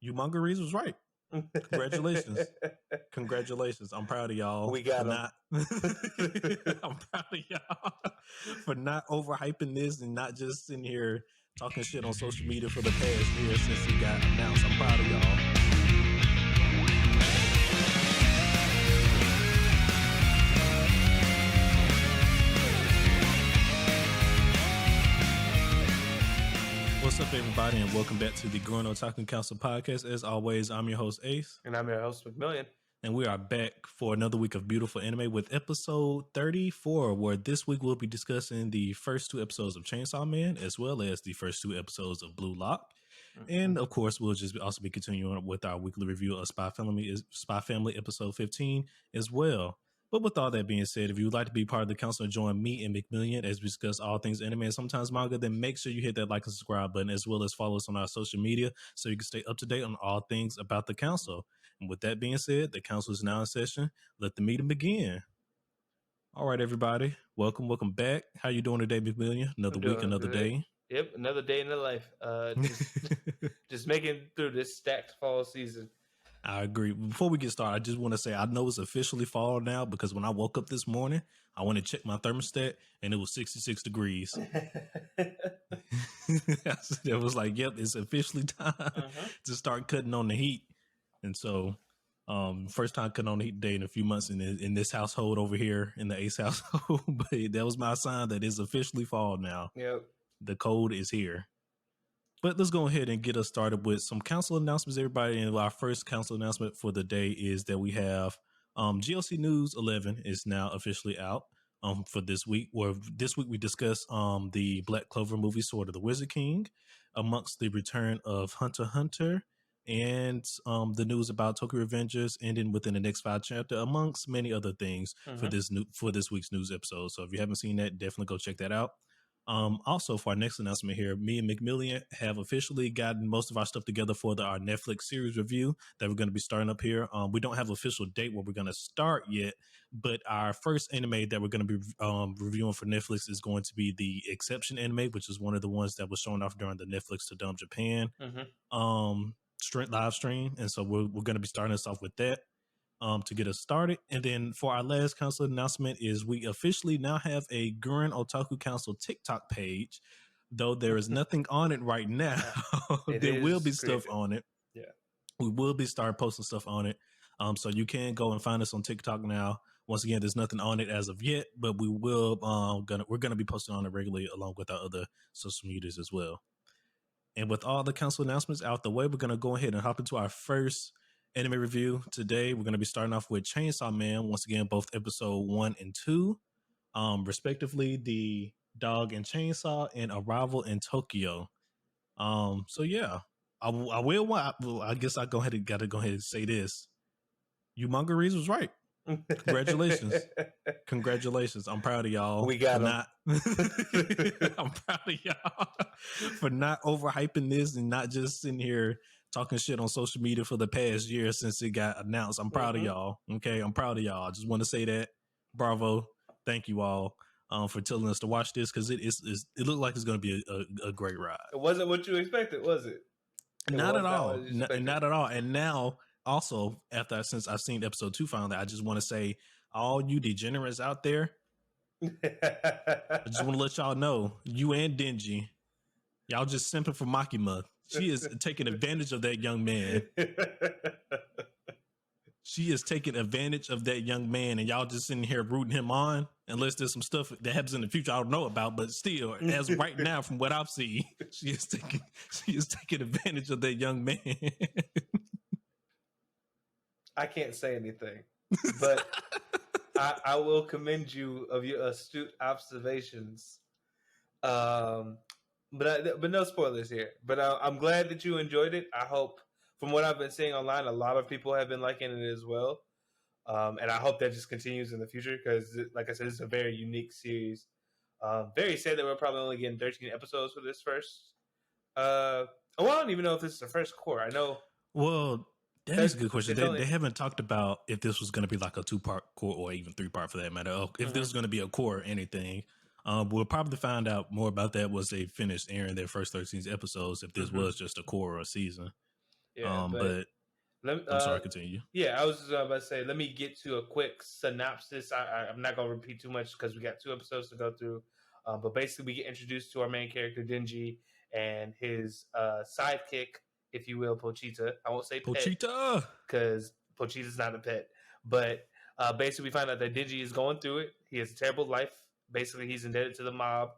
You Manga Reads was right. Congratulations. Congratulations. I'm proud of y'all. We got I'm proud of y'all for not overhyping this and not just sitting here talking shit on social media for the past year since it got announced. I'm proud of y'all. What's up, everybody, and welcome back to the Gurren Otaku Council podcast. As always, I'm your host, Ace. And I'm your host, McMillian. And we are back for another week of beautiful anime with episode 34, where this week we'll be discussing the first two episodes of Chainsaw Man, as well as the first two episodes of Blue Lock. Mm-hmm. And, of course, we'll just also be continuing with our weekly review of Spy Family episode 15 as well. But with all that being said, if you would like to be part of the council and join me and McMillian as we discuss all things anime and sometimes manga, then make sure you hit that like and subscribe button, as well as follow us on our social media so you can stay up to date on all things about the council. And with that being said, the council is now in session. Let the meeting begin. All right, everybody. Welcome back. How you doing today, McMillian? Another week, another day. Yep, another day in the life. Just making through this stacked fall season. I agree. Before we get started, I just want to say I know it's officially fall now because when I woke up this morning, I went to check my thermostat and it was 66 degrees. It was like, yep, it's officially time to start cutting on the heat. And so first time cutting on the heat day in a few months in this household over here in the Ace household. But that was my sign that it's officially fall now. Yep. The cold is here. But let's go ahead and get us started with some council announcements, everybody. And our first council announcement for the day is that we have GLC News 11 is now officially out for this week. Where this week we discuss the Black Clover movie, Sword of the Wizard King, amongst the return of Hunter x Hunter, and the news about Tokyo Revengers ending within the next 5 chapter, amongst many other things for this week's news episode. So if you haven't seen that, definitely go check that out. Also, for our next announcement here, me and McMillian have officially gotten most of our stuff together for our Netflix series review that we're going to be starting up here. We don't have an official date where we're going to start yet, but our first anime that we're going to be reviewing for Netflix is going to be the Exception anime, which is one of the ones that was shown off during the Netflix to Dumb Japan live stream. And so we're going to be starting us off with that. To get us started. And then for our last council announcement is we officially now have a Gurren Otaku Council TikTok page, though there is nothing on it right now. There will be stuff on it. Yeah. We will be start posting stuff on it. So you can go and find us on TikTok now. Once again, there's nothing on it as of yet, but we will we're gonna be posting on it regularly along with our other social medias as well. And with all the council announcements out the way, we're gonna go ahead and hop into our first anime review. Today we're going to be starting off with Chainsaw Man, once again both episode 1 and 2 respectively, the Dog and Chainsaw and Arrival in Tokyo. So yeah, I guess I gotta go ahead and say this. You Manga Reads was right. Congratulations. I'm proud of y'all. We got I'm proud of y'all for not overhyping this and not just sitting here talking shit on social media for the past year since it got announced. I'm proud of y'all. Okay, I'm proud of y'all. I just want to say that. Bravo. Thank you all for telling us to watch this, because it looked like it's going to be a great ride. It wasn't what you expected, was it? Not at all. Not at all. And now, also, since I've seen episode 2 finally, I just want to say, all you degenerates out there, I just want to let y'all know, you and Denji, y'all just simping for Makima. She is taking advantage of that young man. She is taking advantage of that young man, and y'all just sitting here rooting him on, unless there's some stuff that happens in the future I don't know about. But still, as right now, from what I've seen, she is taking advantage of that young man. I can't say anything, but I will commend you of your astute observations. But no spoilers here. But I'm glad that you enjoyed it. I hope, from what I've been seeing online, a lot of people have been liking it as well. And I hope that just continues in the future because, like I said, it's a very unique series. Very sad that we're probably only getting 13 episodes for this first. I don't even know if this is the first core. I know. Well, that is a good question. They haven't talked about if this was going to be like a 2-part core or even 3-part for that matter. If this was going to be a core or anything. We'll probably find out more about that once they finish airing their first 13 episodes, if this was just a core or a season. Yeah, but But let, I'm sorry, continue. yeah, I was just about to say, let me get to a quick synopsis. I'm not going to repeat too much because we got 2 episodes to go through. But basically, we get introduced to our main character, Denji, and his sidekick, if you will, Pochita. I won't say pet Pochita! because Pochita's not a pet. But basically, we find out that Denji is going through it. He has a terrible life. Basically, he's indebted to the mob,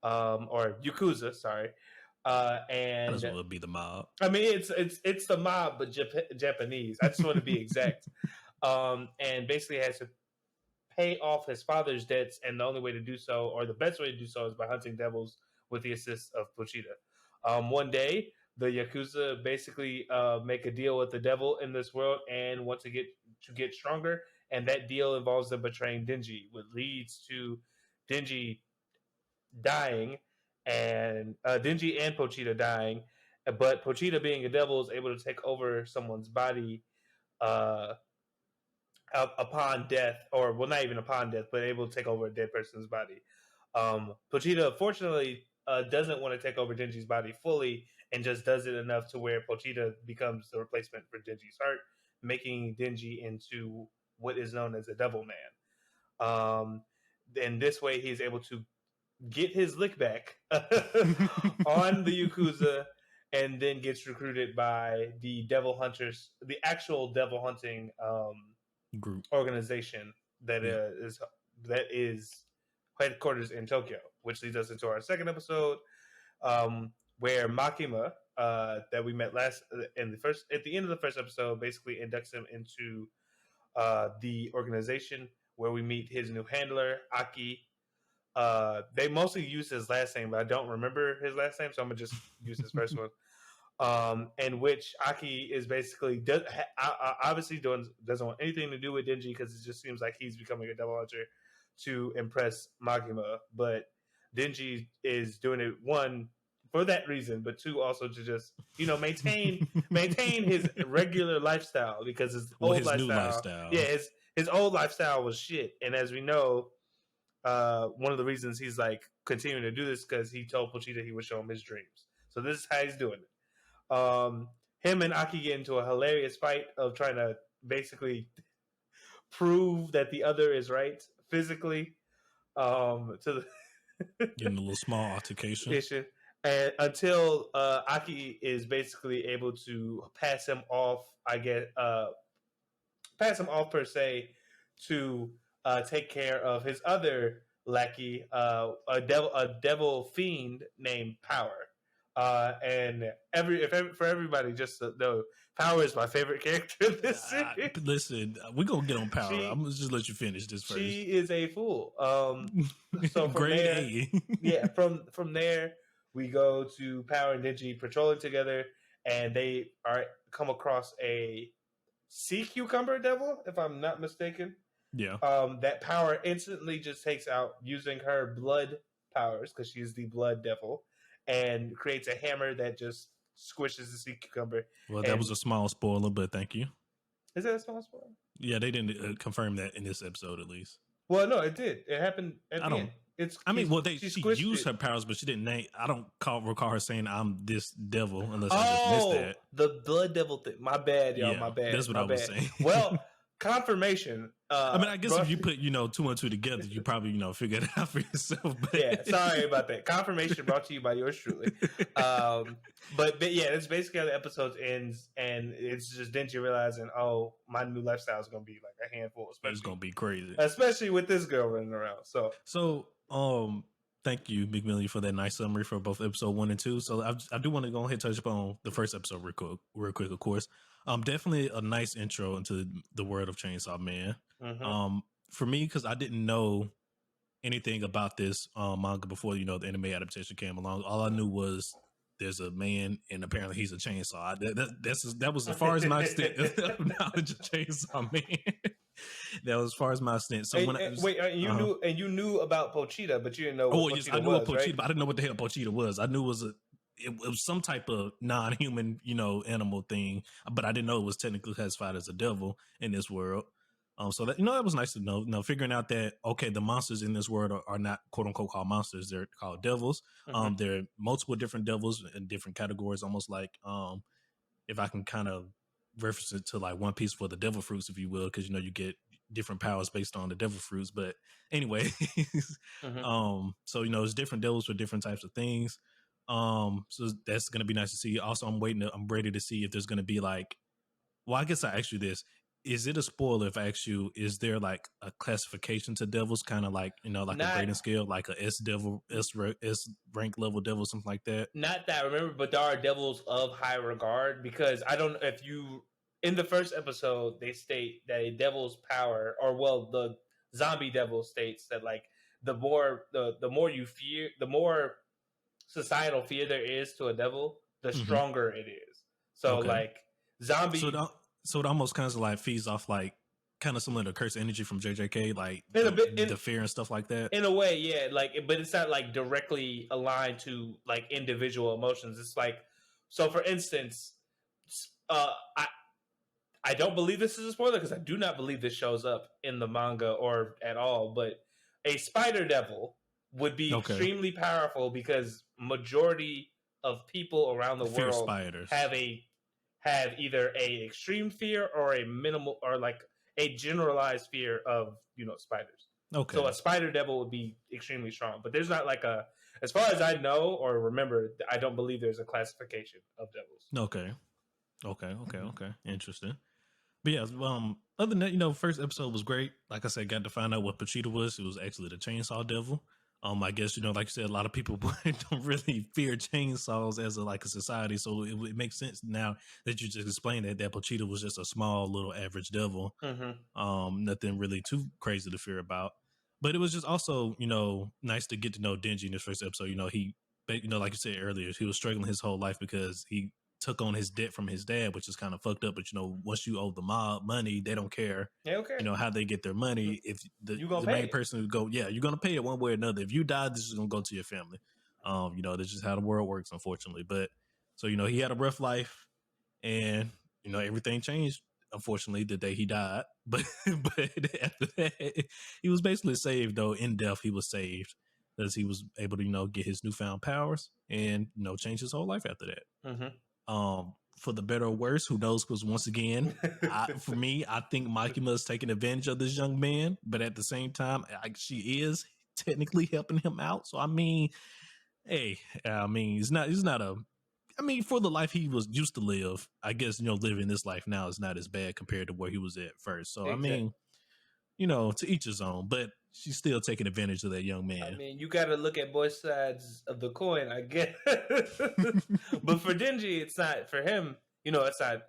or Yakuza, sorry. Might And as well be the mob. I mean, it's the mob, but Japanese. I just want to be exact. And basically has to pay off his father's debts, and the only way to do so, or the best way to do so, is by hunting devils with the assist of Pochita. One day, the Yakuza basically make a deal with the devil in this world and want to get stronger, and that deal involves them betraying Denji, which leads to Denji dying, and Denji and Pochita dying. But Pochita, being a devil, is able to take over someone's body uh, upon death, or well, not even upon death, but able to take over a dead person's body. Pochita, fortunately, doesn't want to take over Denji's body fully, and just does it enough to where Pochita becomes the replacement for Denji's heart, making Denji into what is known as a Devil Man. And this way, he's able to get his lick back on the Yakuza, and then gets recruited by the devil hunters, the actual devil hunting Group organization that is headquarters in Tokyo, which leads us into our second episode, where Makima, that we met at the end of the first episode, basically inducts him into the organization, where we meet his new handler, Aki. They mostly use his last name, but I don't remember his last name, so I'm gonna just use his first one. In which Aki is basically obviously doesn't want anything to do with Denji, because it just seems like he's becoming a devil hunter to impress Makima. But Denji is doing it, one, for that reason, but two, also to just maintain his regular lifestyle, because his old new lifestyle. yeah, his old lifestyle was shit. And as we know, one of the reasons he's like continuing to do this, because he told Pochita he would show him his dreams. So this is how he's doing it. Him and Aki get into a hilarious fight of trying to basically prove that the other is right physically. To the Getting a little small altercation. And until Aki is basically able to pass him off, per se, to take care of his other lackey, a devil fiend named Power. And for everybody, just to know, Power is my favorite character in this series. Listen, we're gonna get on Power. I'm gonna just let you finish this first. She is a fool. So from grade there, A. yeah, from there we go to Power and Denji patrolling together, and they come across a sea cucumber devil, if I'm not mistaken. Yeah. That Power instantly just takes out using her blood powers, because she's the blood devil, and creates a hammer that just squishes the sea cucumber. Well, that was a small spoiler, but thank you. Is that a small spoiler? Yeah, they didn't confirm that in this episode, at least. Well, no, it did. It happened at the end. She used her powers, but she didn't name. I don't recall her saying, "I'm this devil," unless I just missed that. The blood devil thing. My bad, y'all. Yeah, my bad. That's what I was saying. Well, confirmation. I guess if you put 2 and 2 together, you probably figure it out for yourself. But. Yeah, sorry about that. Confirmation brought to you by yours truly. But yeah, that's basically how the episode ends, and it's just Denji realizing, oh, my new lifestyle is gonna be like a handful. It's gonna be crazy, especially with this girl running around. So thank you, McMillian, for that nice summary for both episode 1 and 2. So I do want to go ahead and touch upon the first episode real quick, of course. Definitely a nice intro into the world of Chainsaw Man. Mm-hmm. For me, because I didn't know anything about this manga before the anime adaptation came along. All I knew was there's a man, and apparently he's a chainsaw. That was as far as my extent of knowledge of Chainsaw Man. That was as far as my extent. So you knew about Pochita, but you didn't know. What Pochita I knew what Pochita, right? But I didn't know what the hell Pochita was. I knew it was some type of non-human, animal thing, but I didn't know it was technically classified as a devil in this world. So that that was nice to know. Figuring out that the monsters in this world are not quote unquote called monsters; they're called devils. Mm-hmm. There are multiple different devils in different categories, almost like if I can kind of reference it to like One Piece for the devil fruits, if you will, because you get different powers based on the devil fruits. But anyway, so it's different devils for different types of things. So that's gonna be nice to see. Also, I'm ready to see if there's gonna be like, well, I guess I asked you this. Is it a spoiler if I ask you, is there like a classification to devils, kind of like, like a grading scale, like a S devil, S rank level devil, something like that? Not that I remember, but there are devils of high regard, because I don't know if you, in the first episode, they state that a devil's power, or well, the zombie devil states that like the more you fear, the more societal fear there is to a devil, the stronger it is. So like zombie. So it almost kind of like feeds off like kind of similar to curse energy from JJK, like the fear and stuff like that. In a way, yeah. Like, but it's not like directly aligned to like individual emotions. It's like, so for instance, I don't believe this is a spoiler because I do not believe this shows up in the manga or at all. But a spider devil would be extremely powerful because majority of people around the world have either a extreme fear or a minimal, or like a generalized fear of spiders. So a spider devil would be extremely strong, but there's not like as far as I know or remember, I don't believe there's a classification of devils. Okay. Interesting. But yeah, other than that, first episode was great. Like I said, got to find out what Pachita was. It was actually the chainsaw devil. I guess, like you said, a lot of people don't really fear chainsaws as a society. So it makes sense now that you just explained that Pochita was just a small little average devil. Nothing really too crazy to fear about. But it was just also, nice to get to know Denji in this first episode. He, like you said earlier, he was struggling his whole life because he took on his debt from his dad, which is kind of fucked up. But once you owe the mob money, they don't care. How they get their money. If the main person would go, you're gonna pay it one way or another. If you die, this is gonna go to your family. That's just how the world works, unfortunately. But so he had a rough life, and everything changed, unfortunately, the day he died. But after that, he was basically saved. Though in death, he was saved because he was able to get his newfound powers and change his whole life after that. For the better or worse, who knows? Because once again, for me, I think Makima is taking advantage of this young man, but at the same time, she is technically helping him out. So I mean, hey, it's not a. For the life he was used to live, I guess living this life now is not as bad compared to where he was at first. So exactly. To each his own, but she's still taking advantage of that young man. You got to look at both sides of the coin, I guess. But for Denji, it's not. For him, it's not.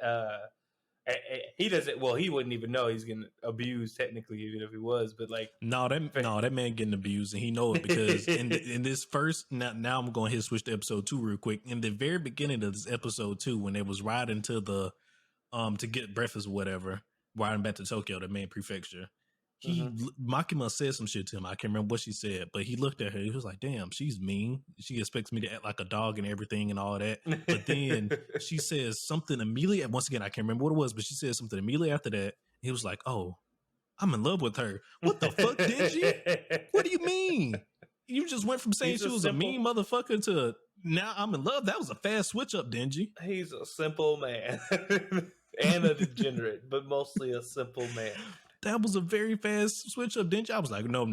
He doesn't. Well, he wouldn't even know he's getting abused technically, even if he was. But like, that man getting abused, and he know it because in this first. Now I'm going to switch to episode 2 real quick. In the very beginning of this episode 2, when they was riding to the to get breakfast or whatever, riding back to Tokyo, the main prefecture. Makima said some shit to him. I can't remember what she said, but he looked at her. He was like, damn, she's mean. She expects me to act like a dog and everything and all that. But then she says something immediately. Once again, I can't remember what it was, but she said something immediately after that. He was like, oh, I'm in love with her. What the fuck, did you? What do you mean? You just went from saying she was a mean motherfucker to now I'm in love. That was a fast switch up, Denji. He's a simple man and a degenerate, but mostly a simple man. That was a very fast switch up, didn't you? I was like, no,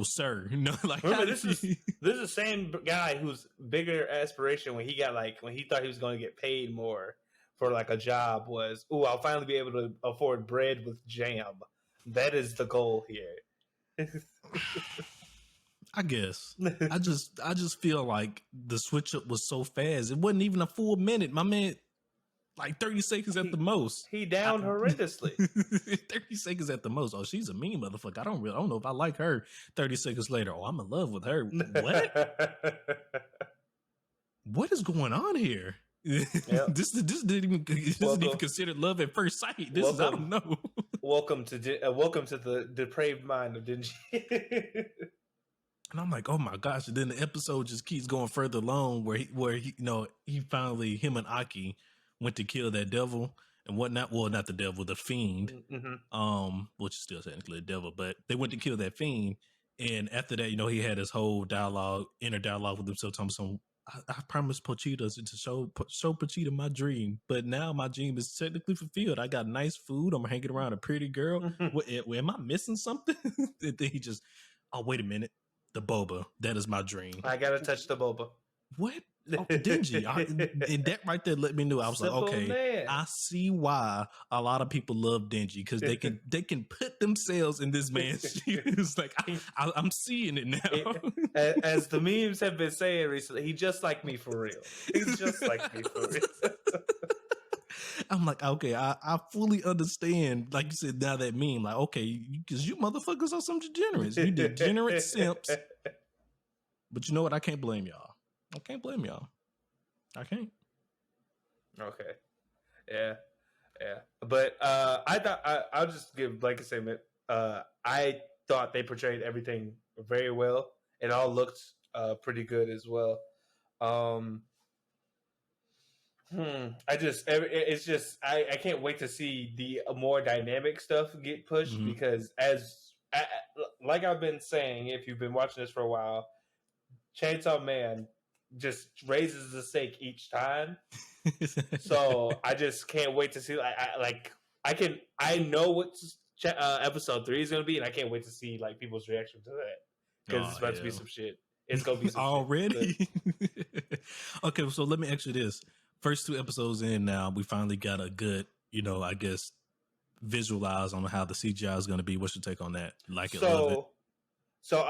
sir. Like, remember, this is the same guy whose bigger aspiration when he thought he was going to get paid more for like a job was, I'll finally be able to afford bread with jam. That is the goal here. I guess. I just feel like the switch up was so fast. It wasn't even a full minute. My man, like 30 seconds at the most. He down horrendously. 30 seconds at the most. Oh, she's a mean motherfucker. I don't know if I like her. 30 seconds later, I'm in love with her. What? What is going on here? Yep. This isn't even considered love at first sight. I don't know. Welcome to the depraved mind of Denji. And I'm like, oh my gosh! And then the episode just keeps going further along, where he finally, him and Aki went to kill that devil and whatnot. Well, not the devil, the fiend, which is still technically a devil, but they went to kill that fiend. And after that, he had his whole inner dialogue with himself, talking some, I promised Pochita to show Pochita my dream, but now my dream is technically fulfilled. I got nice food. I'm hanging around a pretty girl. Am I missing something? And then he just, oh, wait a minute. The boba. That is my dream. I gotta touch the boba. What? Oh, Denji. And that right there let me know. I was Simple like, okay, man. I see why a lot of people love Denji, because they can put themselves in this man's shoes. Like I'm seeing it now. As the memes have been saying recently, he just like me for real. He's just like me for real. I'm like, okay, I fully understand. Like you said, now that meme, like, okay, because you motherfuckers are some degenerates. You degenerate simps. But you know what? I can't blame y'all. I can't blame y'all. I can't. Okay. Yeah. But I thought I'll just give like a statement. I thought they portrayed everything very well. It all looked pretty good as well. I can't wait to see the more dynamic stuff get pushed, because like I've been saying, if you've been watching this for a while, Chainsaw Man just raises the stake each time. So I just can't wait to see. I know what episode 3 is going to be, and I can't wait to see like people's reaction to that, because it's about to be some shit. It's going to be some already. Shit, okay, so let me ask you this: first 2 episodes in, now we finally got a good, I guess, visualize on how the CGI is going to be. What's your take on that? Like it, love it. So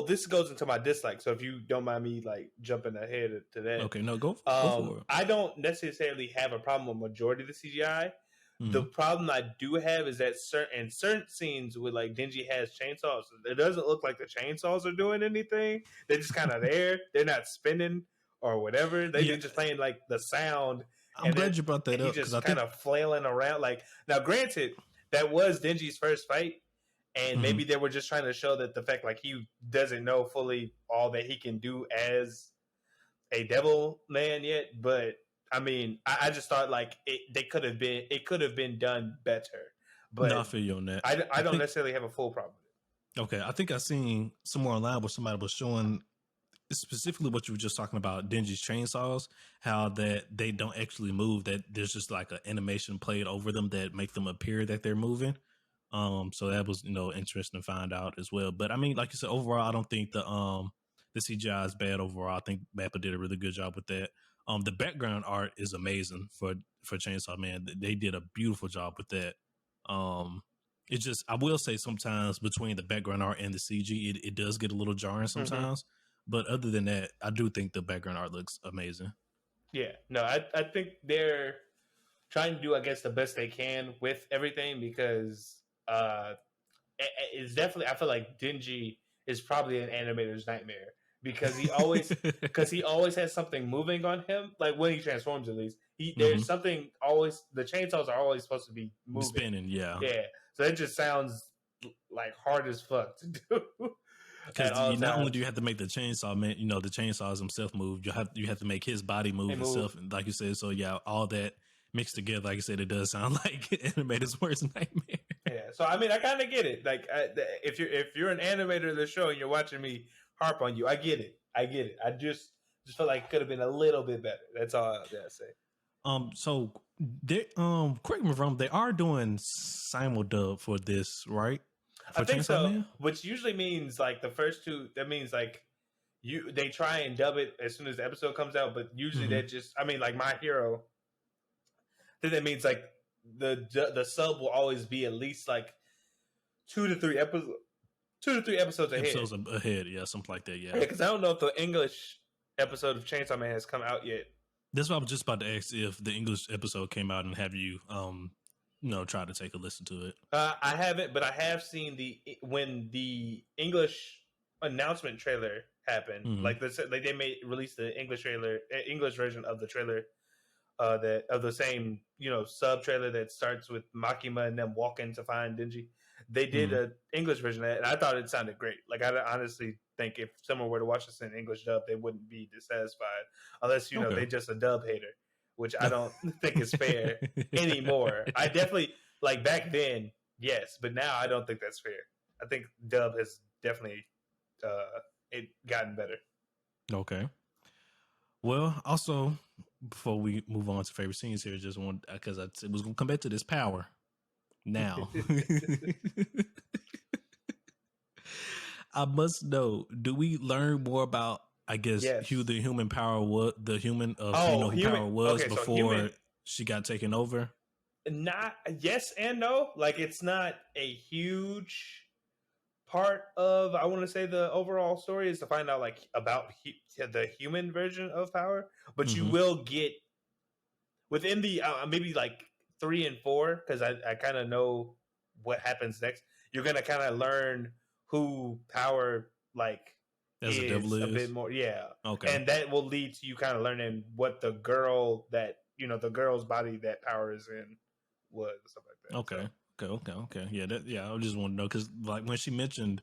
this goes into my dislike. So if you don't mind me like jumping ahead to that, okay, no, go for it. I don't necessarily have a problem with majority of the CGI. The problem I do have is that certain scenes with like Denji has chainsaws, it doesn't look like the chainsaws are doing anything. They're just kind of there. They're not spinning or whatever. They're just playing like the sound. I'm glad you brought that up, because just kind of flailing around. Like, now, granted, that was Denji's first fight. And maybe they were just trying to show that the fact like he doesn't know fully all that he can do as a devil man yet. But I mean, I just thought like it could have been done better. But no, I feel you on that. I don't necessarily have a full problem with it. Okay, I think I seen somewhere online where somebody was showing specifically what you were just talking about, Denji's chainsaws, how that they don't actually move, that there's just like an animation played over them that make them appear that they're moving. So that was, interesting to find out as well. But I mean, like you said, overall, I don't think the CGI is bad overall. I think Mappa did a really good job with that. The background art is amazing for Chainsaw Man. They did a beautiful job with that. It's just, I will say sometimes between the background art and the CG, it does get a little jarring sometimes. But other than that, I do think the background art looks amazing. Yeah, no, I think they're trying to do, I guess, the best they can with everything, because it's definitely, I feel like Denji is probably an animator's nightmare, because he always has something moving on him, like when he transforms, at least there's something always, the chainsaws are always supposed to be moving, spinning. Yeah, so it just sounds like hard as fuck to do, because not only do you have to make the chainsaw man, the chainsaws himself move, you have to make his body move himself, and like you said, so yeah, all that mixed together, like I said, it does sound like animator's worst nightmare. Yeah, so I mean, I kind of get it. Like, if you're an animator of the show and you're watching me harp on you, I get it. I just feel like it could have been a little bit better. That's all I gotta say. So they, correct me if I'm wrong, they are doing simuldub for this, right? For I think Chainsaw so, Man? which usually means like the first 2. That means like they try and dub it as soon as the episode comes out, but usually they just, I mean, like My Hero. I think that means like the sub will always be at least like 2 to 3 episodes. 2 to 3 episodes ahead. Episodes ahead, yeah, something like that, yeah. Because I don't know if the English episode of Chainsaw Man has come out yet. That's what I was just about to ask, if the English episode came out, and have you, try to take a listen to it. I haven't, but I have seen when the English announcement trailer happened. Like they released the English trailer, English version of the trailer. That of the same sub trailer that starts with Makima and them walking to find Denji. They did an English version of that, and I thought it sounded great. Like, I honestly think if someone were to watch this in English dub, they wouldn't be dissatisfied, unless they just a dub hater, which I don't think is fair anymore. I definitely, like, back then, yes, but now I don't think that's fair. I think dub has definitely gotten better. Okay. Well, also before we move on to favorite scenes here, just want because I was gonna come back to this power now. I must know, do we learn more about, I guess, who Yes. the human power was, the human of, Oh, who human. power was Okay, so human. before she got taken over? Not yes and no. Like it's not a huge part of I want to say the overall story is to find out like about the human version of power, but you Mm-hmm. will get within the maybe like 3 and 4 because I kind of know what happens next. You're gonna kind of learn who power like As the devil is a bit is? more, yeah, Okay. and that will lead to you kind of learning what the girl that the girl's body that power is in was stuff like that. Okay. So. Okay. Yeah, I just want to know because, like, when she mentioned,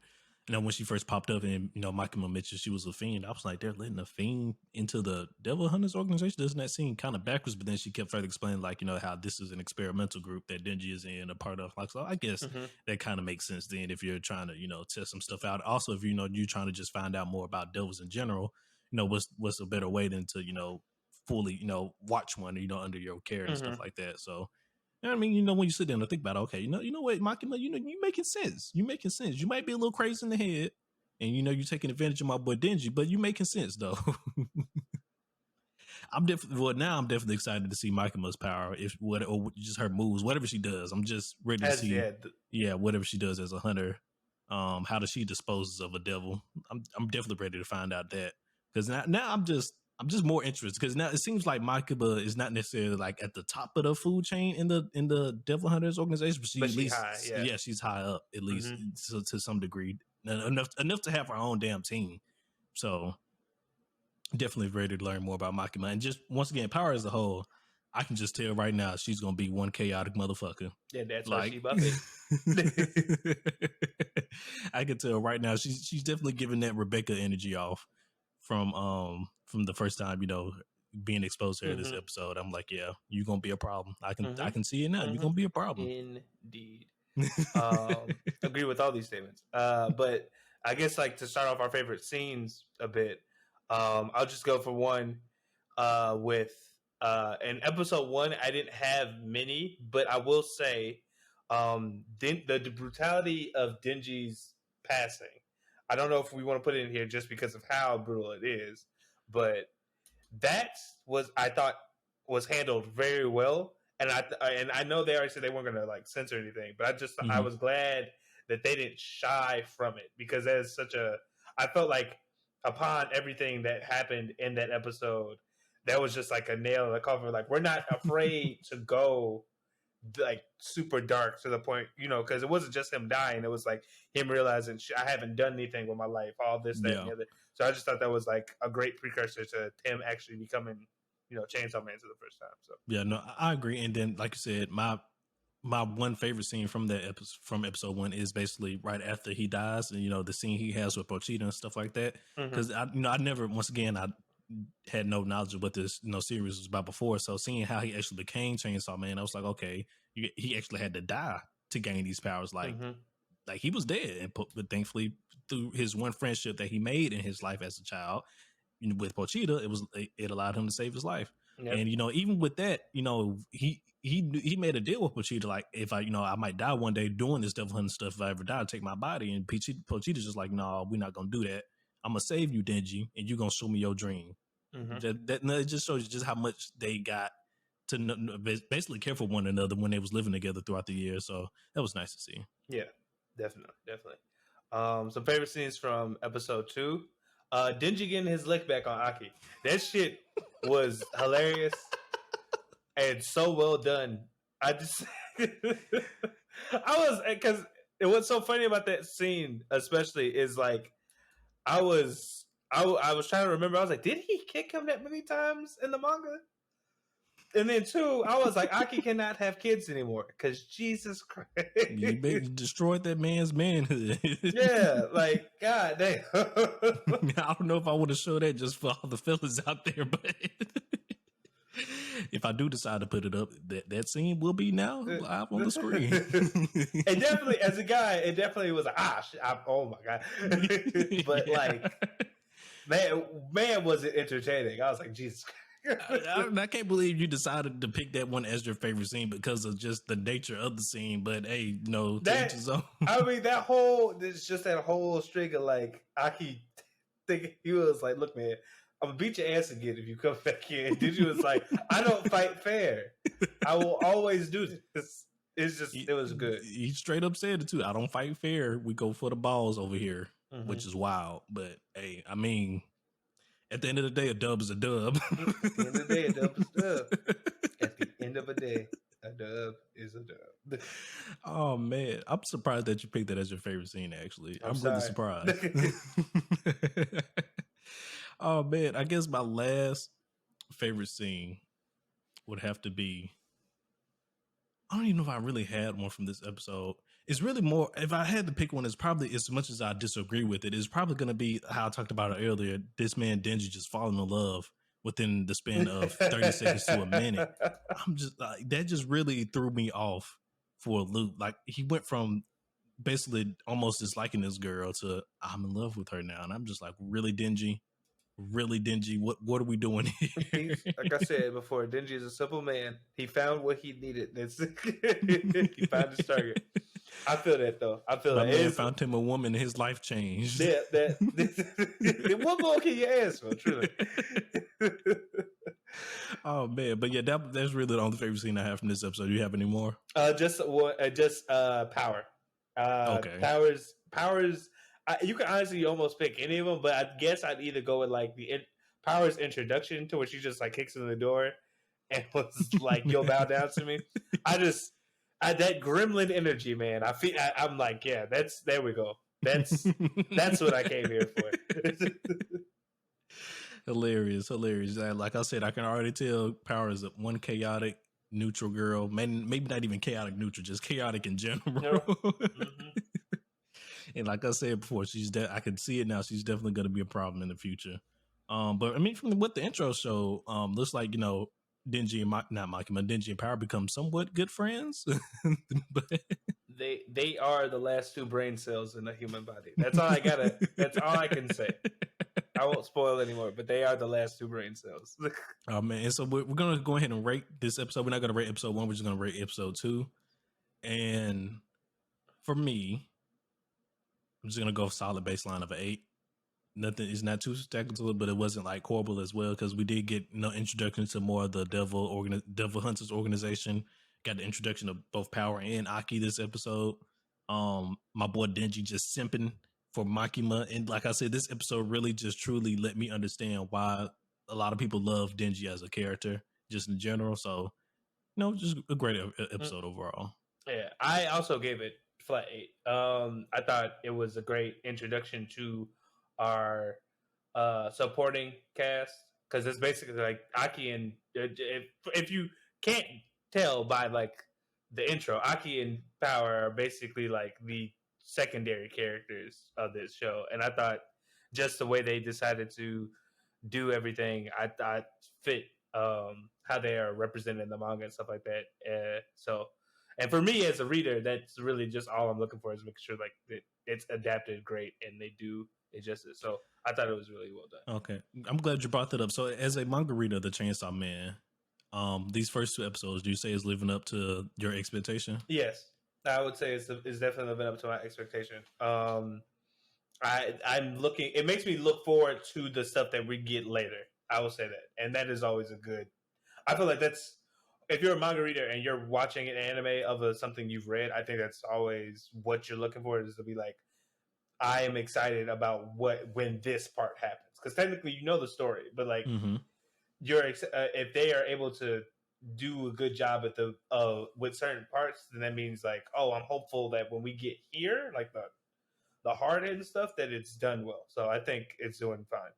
when she first popped up and, Michael mentioned she was a fiend, I was like, they're letting a fiend into the Devil Hunters organization? Doesn't that seem kind of backwards? But then she kept further explaining, like, how this is an experimental group that Denji is in, a part of. Like, so I guess that kind of makes sense then if you're trying to, test some stuff out. Also, if, you're trying to just find out more about devils in general, what's a better way than to, fully, watch one, under your care and stuff like that. So, I mean, when you sit down and think about it, okay, you know what, Makima, you making sense. You making sense. You might be a little crazy in the head, and you're taking advantage of my boy Denji, but you making sense though. I'm definitely excited to see Makima's power, or just her moves, whatever she does. I'm just ready to see, whatever she does as a hunter. How does she disposes of a devil? I'm definitely ready to find out that, because now I'm just more interested because now it seems like Makima is not necessarily like at the top of the food chain in the Devil Hunters organization, but But at she least high, yeah. she's high up at least to some degree, enough to have her own damn team. So definitely ready to learn more about Makima, and just once again, power as a whole. I can just tell right now she's gonna be one chaotic motherfucker. Yeah, that's why Like, she Buffy. I can tell right now she's definitely giving that Rebecca energy off from the first time, being exposed to her this episode. I'm like, yeah, you're gonna be a problem. I can see it now. You're gonna be a problem. Indeed. Agree with all these statements. But I guess like to start off our favorite scenes a bit, I'll just go for one with in episode 1 I didn't have many, but I will say the brutality of Denji's passing. I don't know if we want to put it in here just because of how brutal it is, but that I thought was handled very well, and I know they already said they weren't going to like censor anything, but I was glad that they didn't shy from it, because that is I felt like upon everything that happened in that episode, that was just like a nail in the coffin. Like, we're not afraid to go like super dark to the point, because it wasn't just him dying. It was like him realizing I haven't done anything with my life, all this, that, and the other. So I just thought that was like a great precursor to him actually becoming, Chainsaw Man for the first time. So yeah, no, I agree. And then, like you said, my one favorite scene from from episode 1 is basically right after he dies, and the scene he has with Pochita and stuff like that. Because I never, once again, I had no knowledge of what this series was about before. So seeing how he actually became Chainsaw Man, I was like, okay, he actually had to die to gain these powers. Like he was dead, but thankfully through his one friendship that he made in his life as a child, with Pochita, it allowed him to save his life. Yep. And even with that, he made a deal with Pochita, like, if I might die one day doing this devil hunting stuff. If I ever die, I'll take my body. And Pochita's just like, no, we're not gonna do that. I'm gonna save you, Denji, and you're gonna show me your dream. It just shows you just how much they got to basically care for one another when they was living together throughout the years. So that was nice to see. Yeah, definitely. Some favorite scenes from episode 2. Denji getting his lick back on Aki. That shit was hilarious and so well done. I was, because what's so funny about that scene, especially, is like I was trying to remember. I was like, did he kick him that many times in the manga? And then 2, I was like, Aki cannot have kids anymore, because Jesus Christ, you destroyed that man's manhood. Yeah, like, God damn. I don't know if I want to show that just for all the fellas out there, but if I do decide to put it up, that scene will be now live on the screen. It definitely, as a guy, it definitely was like, oh my God. But like, Man, was it entertaining? I was like, Jesus. I can't believe you decided to pick that one as your favorite scene because of just the nature of the scene. But hey, no, to each his own. I mean, that whole string of like Aki thinking, he was like, "Look, man, I'm gonna beat your ass again if you come back here." And Digi was like, "I don't fight fair. I will always do this." It was good. He straight up said it too. I don't fight fair. We go for the balls over here, which is wild. But hey, I mean, at the end of the day, a dub is a dub. At the end of the day, a dub is a dub. At the end of the day, a dub is a dub. Oh man, I'm surprised that you picked that as your favorite scene. Actually, I'm really surprised. Oh man, I guess my last favorite scene would have to be. I don't even know if I really had one from this episode. It's really more, if I had to pick one, it's probably, as much as I disagree with it, it's probably going to be how I talked about it earlier. This man, Denji, just falling in love within the span of 30 seconds to a minute. I'm just, that just really threw me off for a loop. Like, he went from basically almost disliking this girl to, I'm in love with her now. And I'm just like, really, Denji? Really, Denji? What are we doing here? Like I said before, Denji is a simple man. He found what he needed. He found his target. I feel that though. I feel my that man found him a woman, and his life changed. Yeah, what more can you ask for? Truly. Oh man, but yeah, that's really the only favorite scene I have from this episode. Do you have any more? Just power. Okay. Powers. You can honestly almost pick any of them, but I guess I'd either go with like Power's introduction to where she just like kicks in the door and was like, "You'll bow down to me." That gremlin energy, man. I'm like, yeah, there we go. That's what I came here for. Hilarious. Like I said, I can already tell Power is one chaotic, neutral girl. Maybe not even chaotic neutral, just chaotic in general. Mm-hmm. And like I said before, I can see it now. She's definitely going to be a problem in the future. But I mean, from what the intro show, looks like, Denji and Denji and Power become somewhat good friends. But they are the last two brain cells in a human body. That's all I can say. I won't spoil anymore, but they are the last two brain cells. Oh man. And so we're going to go ahead and rate this episode. We're not going to rate episode 1. We're just going to rate episode 2. And for me, I'm just going to go solid baseline of an 8. Nothing is not too technical, but it wasn't like horrible as well, because we did get introduction to more of the Devil Hunters organization. Got the introduction of both Power and Aki this episode. My boy Denji just simping for Makima, and like I said, this episode really just truly let me understand why a lot of people love Denji as a character, just in general. So, just a great episode overall. Yeah, I also gave it flat 8. I thought it was a great introduction to our supporting cast, because it's basically like Aki and if you can't tell by like the intro, Aki and Power are basically like the secondary characters of this show, and I thought just the way they decided to do everything, I thought fit how they are represented in the manga and stuff like that. And for me as a reader, that's really just all I'm looking for, is making sure like it's adapted great and they do it justice. So I thought it was really well done. Okay, I'm glad you brought that up. So as a manga reader of the Chainsaw Man, these first 2 episodes, do you say is living up to your expectation? Yes, I would say it's definitely living up to my expectation. I'm looking. It makes me look forward to the stuff that we get later. I will say that, and that is always a good. I feel like that's, if you're a manga reader and you're watching an anime of something you've read, I think that's always what you're looking for, is to be like, I am excited about when this part happens, because technically you know the story, but like if they are able to do a good job at with certain parts, then that means like, oh, I'm hopeful that when we get here, like the hard end stuff, that it's done well. So I think it's doing fine.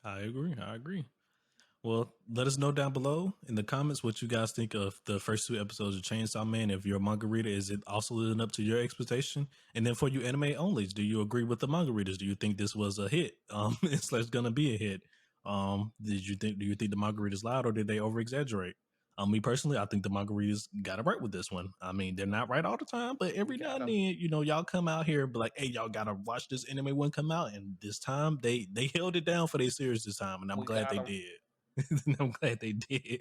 I agree. Well, let us know down below in the comments what you guys think of the first 2 episodes of Chainsaw Man. If you're a manga reader, is it also living up to your expectation? And then for you anime onlys, do you agree with the manga readers? Do you think this was a hit? It's gonna be a hit. Do you think the manga readers lied, or did they over exaggerate? Me personally, I think the manga readers got it right with this one. I mean, they're not right all the time, but every now and then, y'all come out here and be like, hey, y'all gotta watch this anime one come out. And this time they held it down for their series this time, and I'm glad they did. I'm glad they did.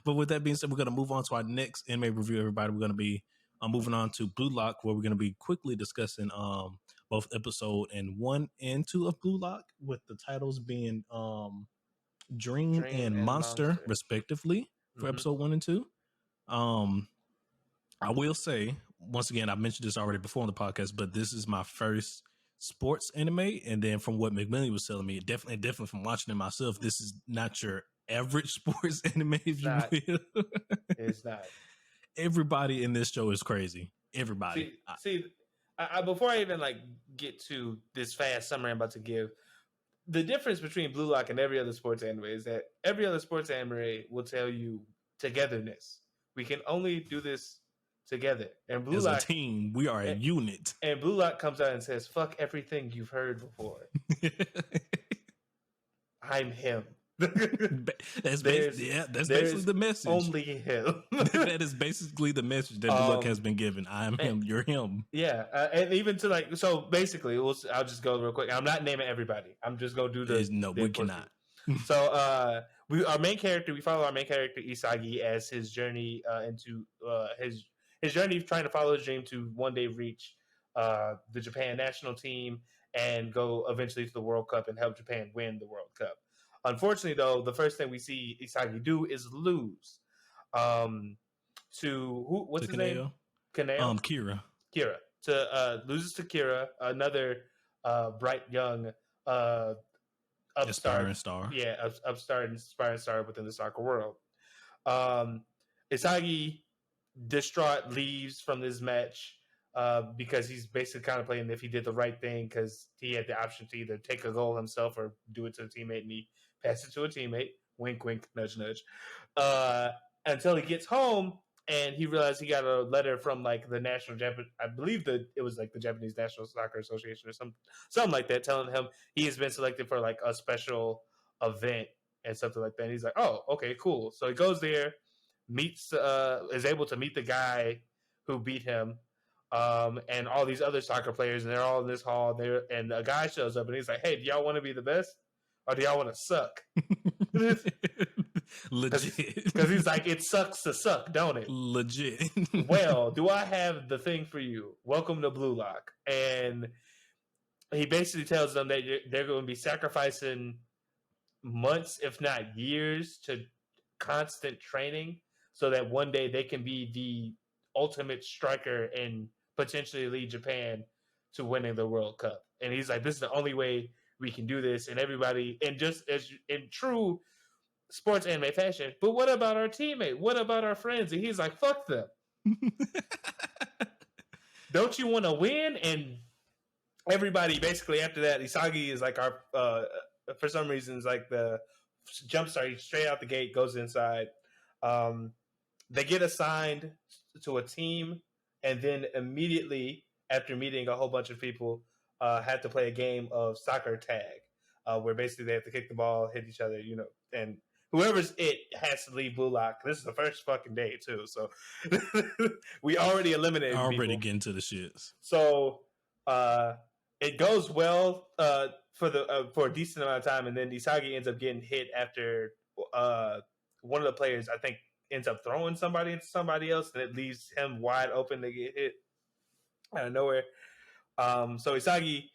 But with that being said, we're gonna move on to our next anime review, everybody. We're gonna be moving on to Blue Lock, where we're gonna be quickly discussing both episode 1 and 2 of Blue Lock, with the titles being Dream and Monster, respectively, for episode 1 and 2. I will say, once again, I mentioned this already before on the podcast, but this is my first sports anime. And then from what McMillian was telling me, definitely from watching it myself, this is not your average sports anime, if you will. It's not. Everybody in this show is crazy. Everybody. Before I even get to this fast summary I'm about to give, the difference between Blue Lock and every other sports anime is that every other sports anime will tell you togetherness. We can only do this together. And Blue Lock, as a team, we are a unit. And Blue Lock comes out and says, "Fuck everything you've heard before. I'm him." That's basically the message. Only him. That is basically the message that Blue Lock has been given. I'm him. You're him. Yeah, and even to so basically, I'll just go real quick. I'm not naming everybody. I'm just gonna do the. No, we cannot. So we follow our main character Isagi as his journey into his journey trying to follow his dream to one day reach the Japan national team and go eventually to the World Cup and help Japan win the World Cup. Unfortunately, though, the first thing we see Isagi do is lose to what's his name? Kira. Loses to Kira, another bright young aspiring star. Yeah, upstart and aspiring star within the soccer world. Isagi, distraught, leaves from this match because he's basically kind of playing if he did the right thing, because he had the option to either take a goal himself or do it to a teammate, and he passed it to a teammate. Wink, wink, nudge, nudge. Until he gets home and he realized he got a letter from the national I believe that it was the Japanese National Soccer Association or something like that, telling him he has been selected for a special event and something like that. And he's like, "Oh, okay, cool." So he goes there, is able to meet the guy who beat him, and all these other soccer players, and they're all in this hall there. And a guy shows up and he's like, "Hey, do y'all want to be the best, or do y'all want to suck?" Legit. Because he's like, "It sucks to suck, don't it?" Legit. Well, do I have the thing for you? Welcome to Blue Lock. And he basically tells them that they're going to be sacrificing months, if not years, to constant training so that one day they can be the ultimate striker and potentially lead Japan to winning the World Cup. And he's like, "This is the only way we can do this." And everybody, and just as in true sports anime fashion, "But what about our teammate? What about our friends?" And he's like, "Fuck them." Don't you want to win? And everybody basically after that, Isagi is our for some reasons the jump start straight out the gate, goes inside. They get assigned to a team, and then immediately after meeting a whole bunch of people, had to play a game of soccer tag, where basically they have to kick the ball, hit each other, and whoever's it has to leave Blue Lock. This is the first fucking day too, so we already eliminated. Already getting to the shits. So it goes well for a decent amount of time, and then Isagi ends up getting hit after one of the players, I think, ends up throwing somebody into somebody else, and it leaves him wide open to get hit out of nowhere. So Isagi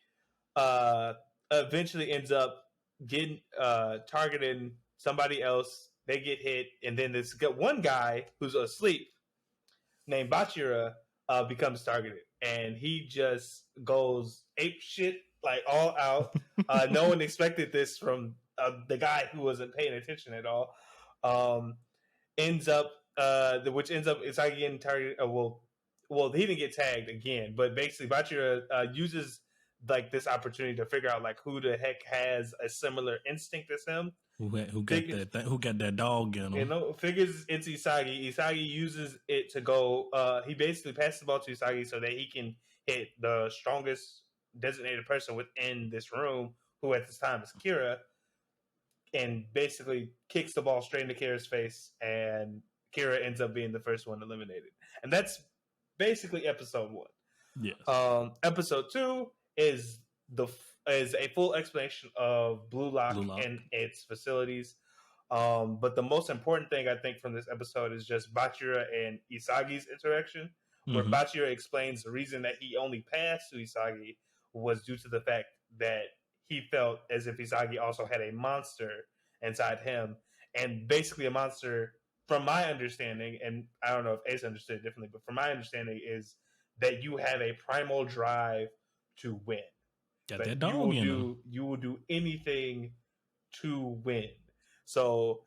eventually ends up getting targeting somebody else. They get hit, and then this one guy who's asleep named Bachira becomes targeted, and he just goes ape shit all out. No one expected this from the guy who wasn't paying attention at all. Ends up Isagi getting targeted. Well, he didn't get tagged again, but basically Bachira uses this opportunity to figure out who the heck has a similar instinct as him. Who got that dog in him? Figures it's Isagi. Isagi uses it to go. He basically passes the ball to Isagi so that he can hit the strongest designated person within this room, who at this time is Kira, and basically kicks the ball straight into Kira's face, and Kira ends up being the first one eliminated, and that's basically episode 1. Yes. Episode 2 is a full explanation of Blue Lock and its facilities. But the most important thing I think from this episode is just Bachira and Isagi's interaction, where Bachira explains the reason that he only passed to Isagi was due to the fact that he felt as if Isagi also had a monster inside him, and basically a monster, from my understanding, and I don't know if Ace understood it differently, but from my understanding is that you have a primal drive to win. Got that dog you will do anything to win. So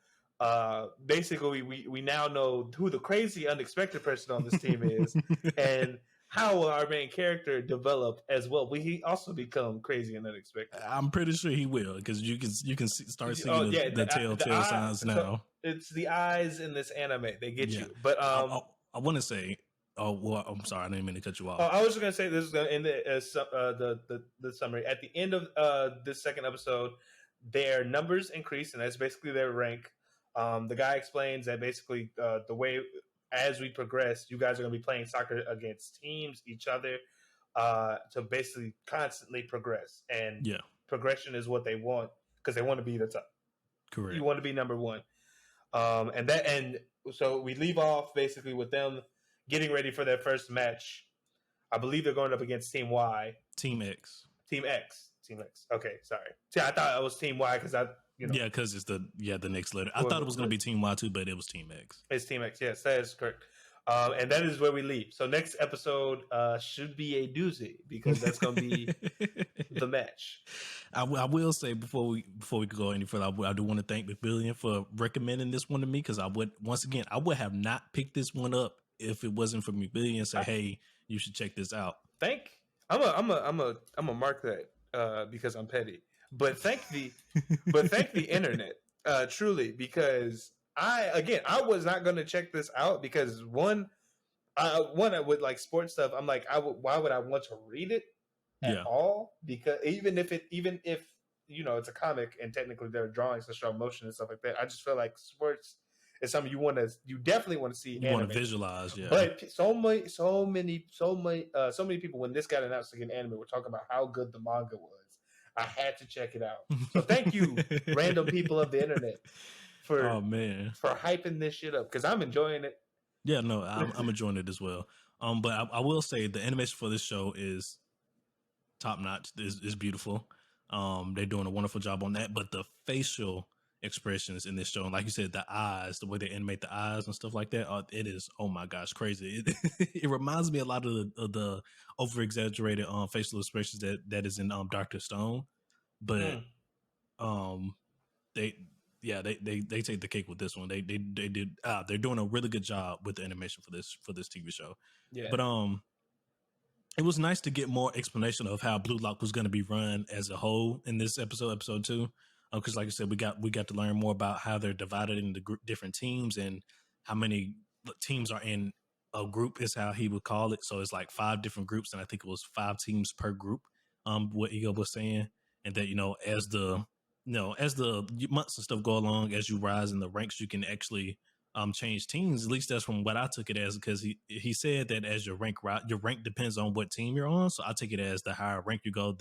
basically, we now know who the crazy, unexpected person on this team is, and how will our main character develop as well. Will he also become crazy and unexpected? I'm pretty sure he will, because you can start seeing the telltale signs now. So it's the eyes in this anime; they get you. But I want to say. Oh, well, I'm sorry, I didn't mean to cut you off. I was just going to say this is going to end the summary. At the end of this second episode, their numbers increase, and that's basically their rank. The guy explains that basically the way as we progress, you guys are going to be playing soccer against teams, each other, to basically constantly progress. And progression is what they want, because they want to be the top. Correct. You want to be number one. And so we leave off basically with them getting ready for their first match. I believe they're going up against Team Y. Team X. Team X. Okay, sorry. See, I thought it was Team Y because Yeah, because it's the next letter. I thought it was going to be Team Y too, but it was Team X. It's Team X. Yes, that is correct. And that is where we leave. So next episode should be a doozy, because that's going to be the match. I will say before we go any further, I do want to thank McMillian for recommending this one to me, because I would have not picked this one up if it wasn't for McMillian and say, hey, you should check this out. I'm a mark that because I'm petty. But thank the internet, truly, because I was not going to check this out, because one with like sports stuff, I'm like, why would I want to read it at all? Because even if it's a comic and technically there are drawings and show motion and stuff like that, I just feel like sports is something you definitely want to see. You want to visualize, yeah. But so many people, when this got announced to get anime, were talking about how good the manga was. I had to check it out. So thank you, random people of the internet, for hyping this shit up, because I'm enjoying it. Yeah, no, I'm enjoying it as well. But I will say the animation for this show is top notch. Is beautiful. They're doing a wonderful job on that. But the facial expressions in this show, and like you said, the eyes, the way they animate the eyes and stuff like that, it is, oh my gosh, crazy. It reminds me a lot of the over exaggerated facial expressions that is in Dr. Stone, but they take the cake with this one. They did they're doing a really good job with the animation for this TV show. Yeah. But it was nice to get more explanation of how Blue Lock was going to be run as a whole in this episode 2. Because like I said, we got to learn more about how they're divided into different teams, and how many teams are in a group is how he would call it. So it's like 5 different groups, and I think it was 5 teams per group. What Ego was saying, and that as the months and stuff go along, as you rise in the ranks, you can actually change teams. At least that's from what I took it as, because he said that as your rank depends on what team you're on. So I take it as the higher rank you go,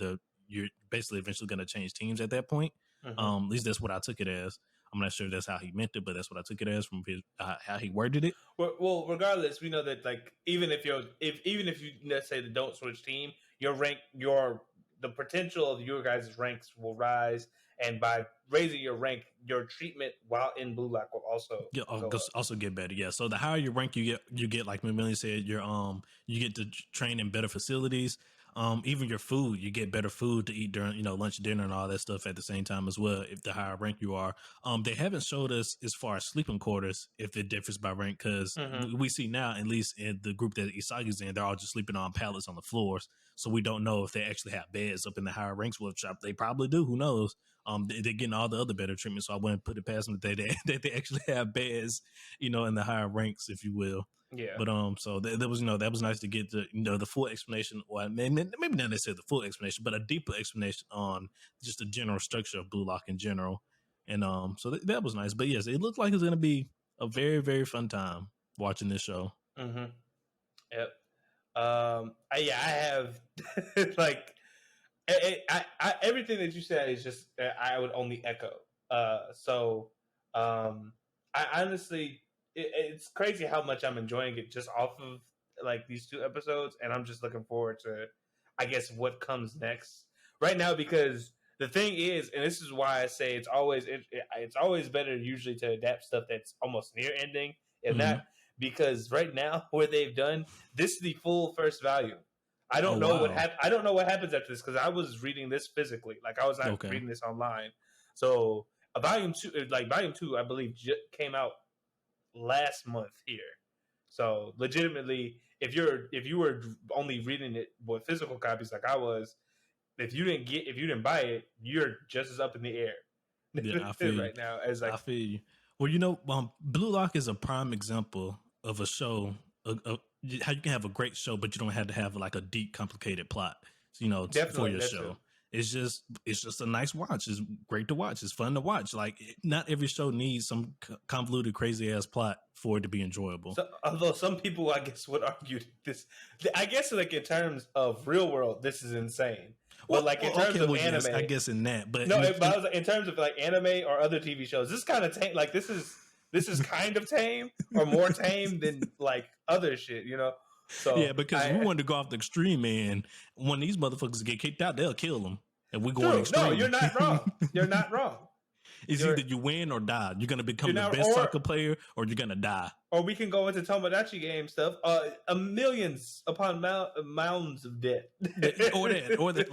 you're basically eventually going to change teams at that point. At least that's what I took it as. I'm not sure if that's how he meant it, but that's what I took it as from how he worded it. Well, regardless, we know that like even if you let's say don't switch team, your rank, the potential of your guys' ranks will rise, and by raising your rank, your treatment while in Blue Lock will also get better. Yeah. So the higher your rank you get like McMillian said, you get to train in better facilities. Even your food, you get better food to eat during, lunch, dinner, and all that stuff at the same time as well, if the higher rank you are. They haven't showed us as far as sleeping quarters if it differs by rank, because we see now, at least in the group that Isagi's in, they're all just sleeping on pallets on the floors. So we don't know if they actually have beds up in the higher ranks, which they probably do. Who knows? They're getting all the other better treatment, so I wouldn't put it past them that they actually have beds, in the higher ranks, if you will. Yeah. But so that was nice to get the full explanation, or maybe not necessarily the full explanation, but a deeper explanation on just the general structure of Blue Lock in general. And so that was nice. But yes, it looked like it's going to be a very, very fun time watching this show. Mm-hmm. Yep. I have like everything that you said is just I would only echo. So I honestly, it's crazy how much I'm enjoying it just off of like these 2 episodes, and I'm just looking forward to, I guess, what comes next right now. Because the thing is, and this is why I say it's always better usually to adapt stuff that's almost near ending, if not, because right now what they've done, this is the full first volume. I don't know what I don't know what happens after this, because I was reading this physically, like I was not reading this online. So volume 2, I believe, came out last month here. So legitimately, if you were only reading it with physical copies like I was, if you didn't buy it, you're just as up in the air. Yeah, I feel right now as like, I feel you. Well, Blue Lock is a prime example of a show, how you can have a great show, but you don't have to have like a deep, complicated plot, for your show. True. It's just a nice watch. It's great to watch. It's fun to watch. Like, not every show needs some convoluted, crazy ass plot for it to be enjoyable. So, although some people, I guess, would argue this, I guess, like in terms of real world, this is insane. But like in terms of anime, yes, I guess in that. But no, I was like, in terms of like anime or other TV shows, this is kind of tame. Like this is kind of tame, or more tame than like other shit, So yeah, because we wanted to go off the extreme, man. When these motherfuckers get kicked out, they'll kill them. And we go extreme. No, you're not wrong. You're not wrong. It's either you win or die. You're gonna become the best soccer player, or you're gonna die. Or we can go into Tomodachi game stuff. Millions upon mounds of debt. or that.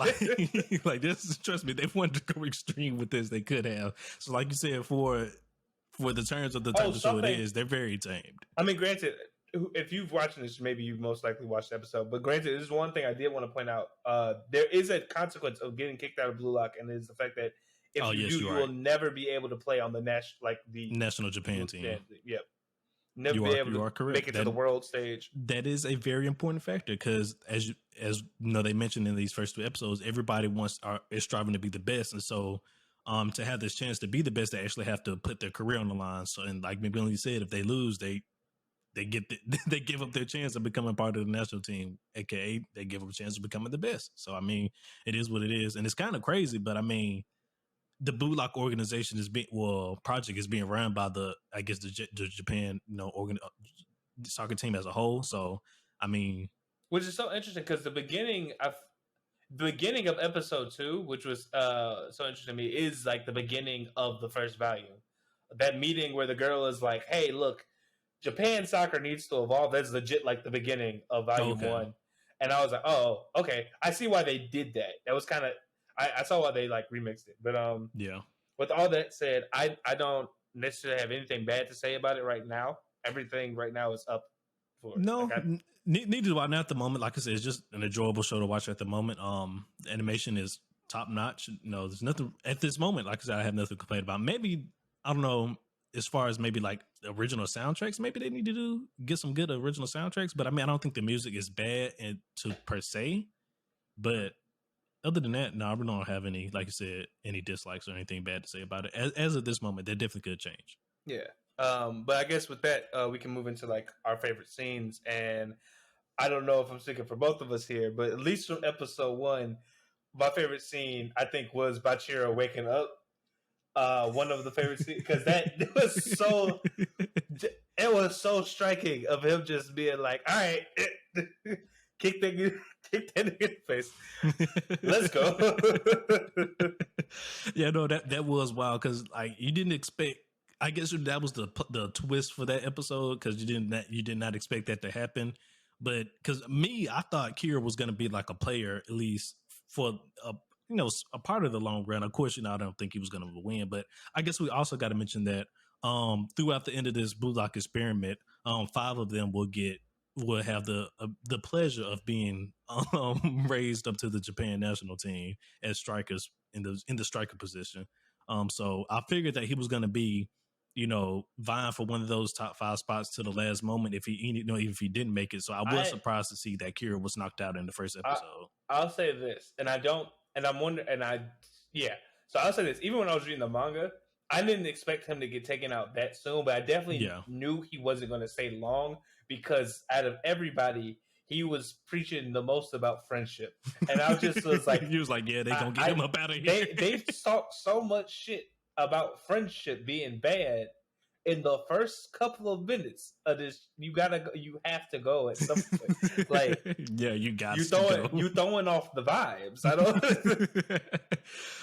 Like this. Trust me, they wanted to go extreme with this. They could have. So, like you said, for the terms of the type of show it is, they're very tamed. I mean, granted, if you've watched this, maybe you've most likely watched the episode. But granted, this is one thing I did want to point out. There is a consequence of getting kicked out of Blue Lock, and it is the fact that if you will never be able to play on the national Japan team. Yep. Never be able to make it to the world stage. That is a very important factor, because as they mentioned in these first 2 episodes, everybody is striving to be the best, and so to have this chance to be the best, they actually have to put their career on the line. So, and like McMillian said, if they lose, they give up their chance of becoming part of the national team, aka they give up a chance of becoming the best. So I mean, it is what it is, and it's kind of crazy, but I mean, the Blue Lock organization project is being run by the Japan soccer team as a whole. So I mean, which is so interesting, because the beginning of episode 2, which was so interesting to me, is like the beginning of the first volume. That meeting where the girl is like, "Hey, look, Japan soccer needs to evolve." That's legit like the beginning of volume 1. And I was like, "Oh, okay, I see why they did that." That was kind of, I saw why they like remixed it. But yeah. With all that said, I don't necessarily have anything bad to say about it right now. Everything right now is up for it. No, neither do I. Not at the moment. Like I said, it's just an enjoyable show to watch at the moment. The animation is top notch. There's nothing at this moment. Like I said, I have nothing to complain about. Maybe, I don't know, as far as maybe like original soundtracks, maybe they need to get some good original soundtracks. But I mean, I don't think the music is bad per se. But other than that, no, I really don't have any, like I said, any dislikes or anything bad to say about it. As of this moment, that definitely could change. Yeah. But I guess with that, we can move into like our favorite scenes. And I don't know if I'm speaking for both of us here, but at least from episode 1, my favorite scene, I think, was Bachiro waking up. One of the favorite scenes, because it was so striking of him just being like, "All right, kick that in the face, let's go." Yeah, no, that was wild, because like you didn't expect. I guess that was the twist for that episode, because you did not expect that to happen. But because I thought Kira was going to be like a player, at least for a part of the long run. Of course, I don't think he was going to win, but I guess we also got to mention that throughout the end of this Blue Lock experiment, 5 of them will have the pleasure of being raised up to the Japan national team as strikers in the striker position. So I figured that he was going to be, vying for one of those top 5 spots to the last moment if if he didn't make it. So I was surprised to see that Kira was knocked out in the first episode. I'll say this, and I'm wondering, So I'll say this: even when I was reading the manga, I didn't expect him to get taken out that soon, but I definitely Yeah. knew he wasn't going to stay long because out of everybody, he was preaching the most about friendship, and I just was like, he was like, yeah, they gonna get him up out of here. They talked so much shit about friendship being bad in the first couple of minutes of this. You have to go at some point. Like, yeah, you got you throwing off the vibes. I don't.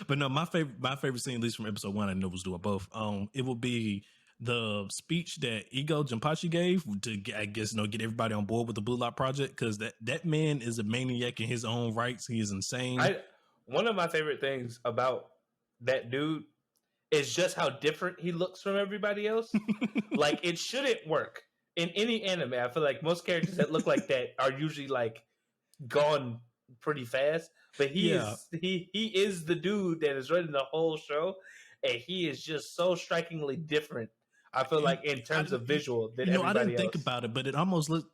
But no, my favorite scene, at least from episode 1, I know was doing both. It will be the speech that Ego Jinpachi gave to, I guess, get everybody on board with the Blue Lock Project, because that man is a maniac in his own rights. He is insane. One of my favorite things about that dude is just how different he looks from everybody else. Like, it shouldn't work in any anime. I feel like most characters that look like that are usually like gone pretty fast, but he is the dude that is running the whole show, and he is just so strikingly different. I feel like in terms of visual than everybody else. I didn't think about it, but it almost looked,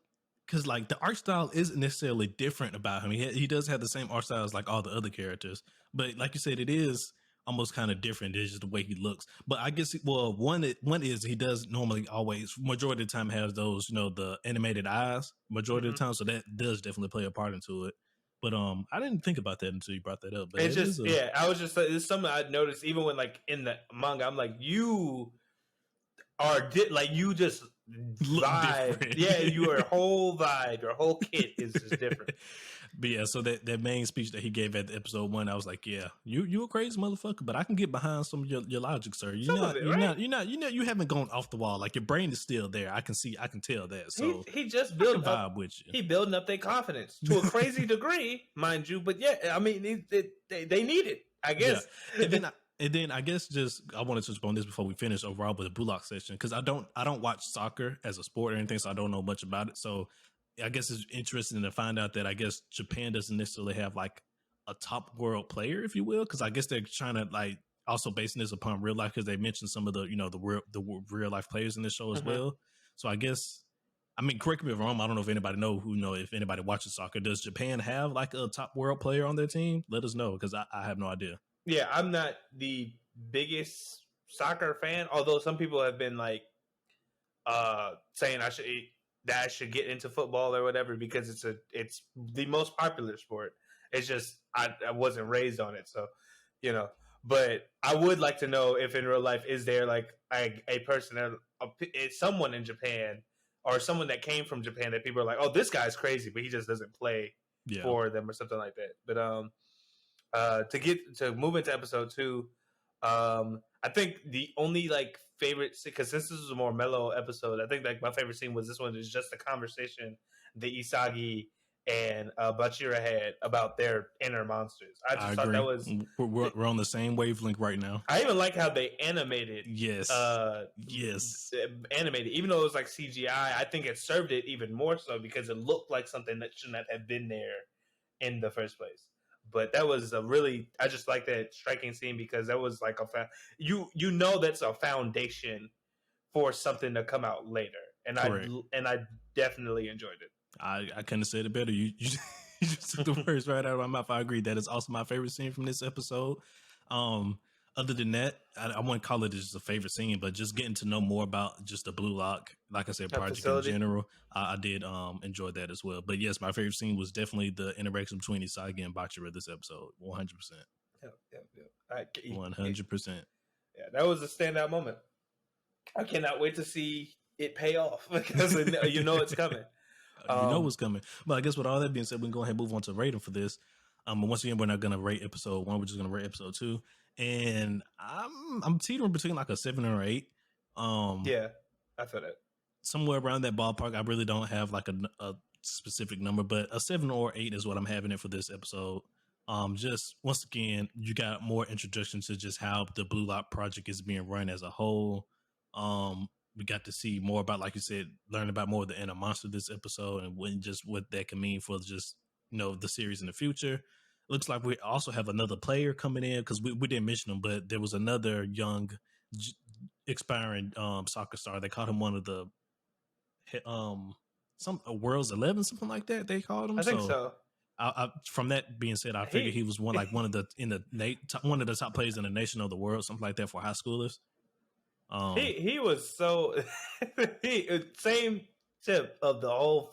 because like the art style isn't necessarily different about him. He does have the same art style as like all the other characters, but like you said, it is almost kind of different. It's just the way he looks. But I guess, one is he does normally always, majority of the time, has those, the animated eyes majority of the time, so that does definitely play a part into it. But I didn't think about that until you brought that up. But it's just I was just it's something I noticed even when like in the manga. I'm like, you are like, you just vibe. Yeah, your whole vibe, your whole kit is just different. But yeah, so that main speech that he gave at episode 1, I was like, yeah, you a crazy motherfucker, but I can get behind some of your logic, sir. You haven't gone off the wall. Like, your brain is still there. I can tell that. So he just building up with you. He building up their confidence to a crazy degree, mind you. But yeah, I mean, they need it, I guess. Yeah. And then I guess I wanted to touch on this before we finish overall with the Blue Lock section, because I don't watch soccer as a sport or anything, so I don't know much about it. So I guess it's interesting to find out that I guess Japan doesn't necessarily have like a top world player, if you will, because I guess they're trying to like also basing this upon real life, because they mentioned some of the the real life players in this show as well. So I guess, I mean, correct me if I'm wrong, I don't know if anybody if anybody watches soccer. Does Japan have like a top world player on their team? Let us know, because I have no idea. Yeah, I'm not the biggest soccer fan, although some people have been like saying I should get into football or whatever, because it's the most popular sport. It's just I wasn't raised on it, so But I would like to know if in real life is there like a person, someone in Japan or someone that came from Japan that people are like, oh, this guy's crazy, but he just doesn't play for them or something like that. But to move into episode 2, I think the only like favorite, because since this was a more mellow episode, I think like my favorite scene was this one. Is just the conversation that Isagi and Bachira had about their inner monsters. I just thought that was we're on the same wavelength right now. I even like how they animated. Yes. Animated, even though it was like CGI. I think it served it even more so because it looked like something that should not have been there in the first place. But that was I just like that striking scene, because that was like that's a foundation for something to come out later, and I definitely enjoyed it. I couldn't have said it better. You just took the words right out of my mouth. I agree. That is also my favorite scene from this episode. Other than that, I wouldn't call it just a favorite scene, but just getting to know more about just the Blue Lock, like I said, project in general. I did enjoy that as well. But yes, my favorite scene was definitely the interaction between Isagi and Bachira this episode. 100%. Yeah. 100%. Yeah, that was a standout moment. I cannot wait to see it pay off, because it's coming. You know what's coming. But I guess with all that being said, we can go ahead and move on to rating for this. But once again, we're not going to rate episode 1. We're just going to rate episode 2. And I'm teetering between like a 7 or 8. Yeah, I feel that. Somewhere around that ballpark. I really don't have like a specific number, but a 7 or 8 is what I'm having it for this episode. Just once again, you got more introduction to just how the Blue Lock project is being run as a whole. We got to see more about, like you said, learn about more of the inner monster this episode, and what that can mean for just the series in the future. Looks like we also have another player coming in, because we didn't mention him, but there was another young expiring soccer star. They called him one of the World's 11, something like that. They called him. I think so. From that being said, I figured he was one of the top players in the nation of the world, something like that, for high schoolers. He was so same tip of the whole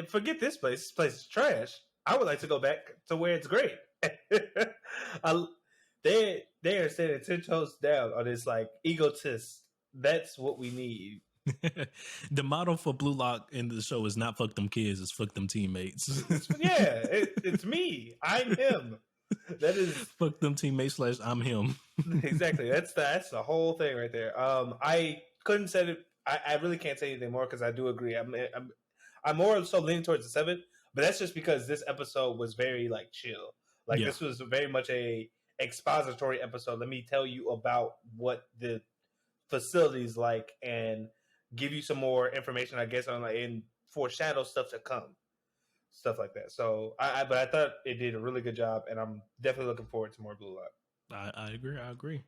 forget this place. This place is trash. I would like to go back to where it's great. They are standing 10 toes down on this like egotist. That's what we need. The motto for Blue Lock in the show is not fuck them kids, it's fuck them teammates. Yeah, it's me. I'm him. That is fuck them teammates / I'm him. Exactly. That's the whole thing right there. I couldn't say it. I really can't say anything more because I do agree. I'm more so leaning towards the 7, but that's just because this episode was very like chill. Like this was very much a expository episode. Let me tell you about what the facility's like and give you some more information, I guess, on like and foreshadow stuff to come, stuff like that. So but I thought it did a really good job, and I'm definitely looking forward to more Blue Lock. I agree.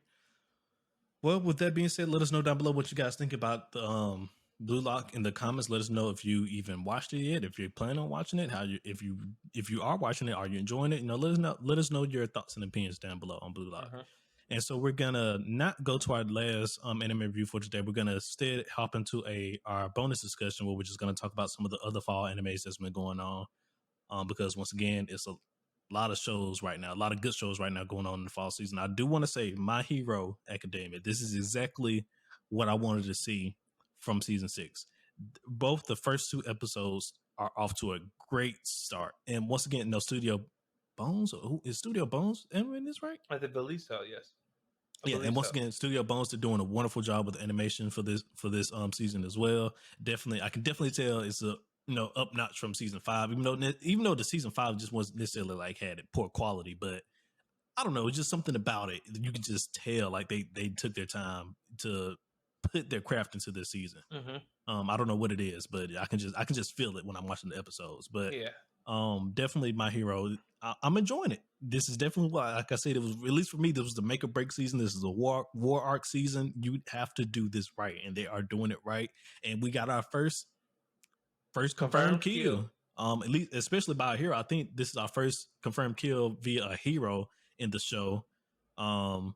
Well, with that being said, let us know down below what you guys think about the Blue Lock in the comments. Let us know if you even watched it yet, if you're planning on watching it, if you are watching it, are you enjoying it? Let us know your thoughts and opinions down below on Blue Lock. And so we're gonna not go to our last anime review for today. We're gonna instead hop into our bonus discussion where we're just gonna talk about some of the other fall animes that's been going on. Because once again, it's a lot of shows right now, a lot of good shows right now going on in the fall season. I do want to say My Hero Academia. This is exactly what I wanted to see from season 6. Both the first 2 episodes are off to a great start. And once again, no Studio Bones. Who is Studio Bones? Am I in this right? I believe so. Yes. And once again, Studio Bones, they're doing a wonderful job with the animation for this season as well. Definitely, I can definitely tell it's a up notch from season 5. Even though the season 5 just wasn't necessarily like had poor quality, but I don't know, it's just something about it. You can just tell like they took their time to put their craft into this season. I don't know what it is, but I can just feel it when I'm watching the episodes. But definitely My Hero. I'm enjoying it. This is definitely why, like I said, it was, at least for me, this was the make or break season. This is a war arc season. You have to do this right, and they are doing it right. And we got our first confirmed kill. At least, especially by a hero. I think this is our first confirmed kill via a hero in the show. Our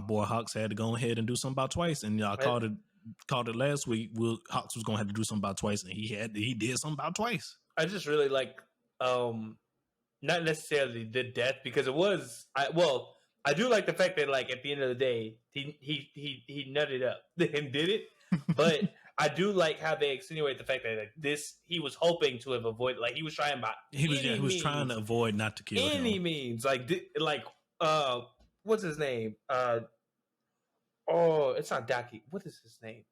boy Hawks had to go ahead and do something about twice, and I called it last week. Hawks was gonna have to do something about twice, and he did something about twice. I just really like, not necessarily the death because it was. I do like the fact that like at the end of the day, he nutted up and did it, but. I do like how they extenuate the fact that he was hoping to have avoided, like he was trying he was trying to avoid not to kill any him. means, what's his name? It's not Daki. What is his name?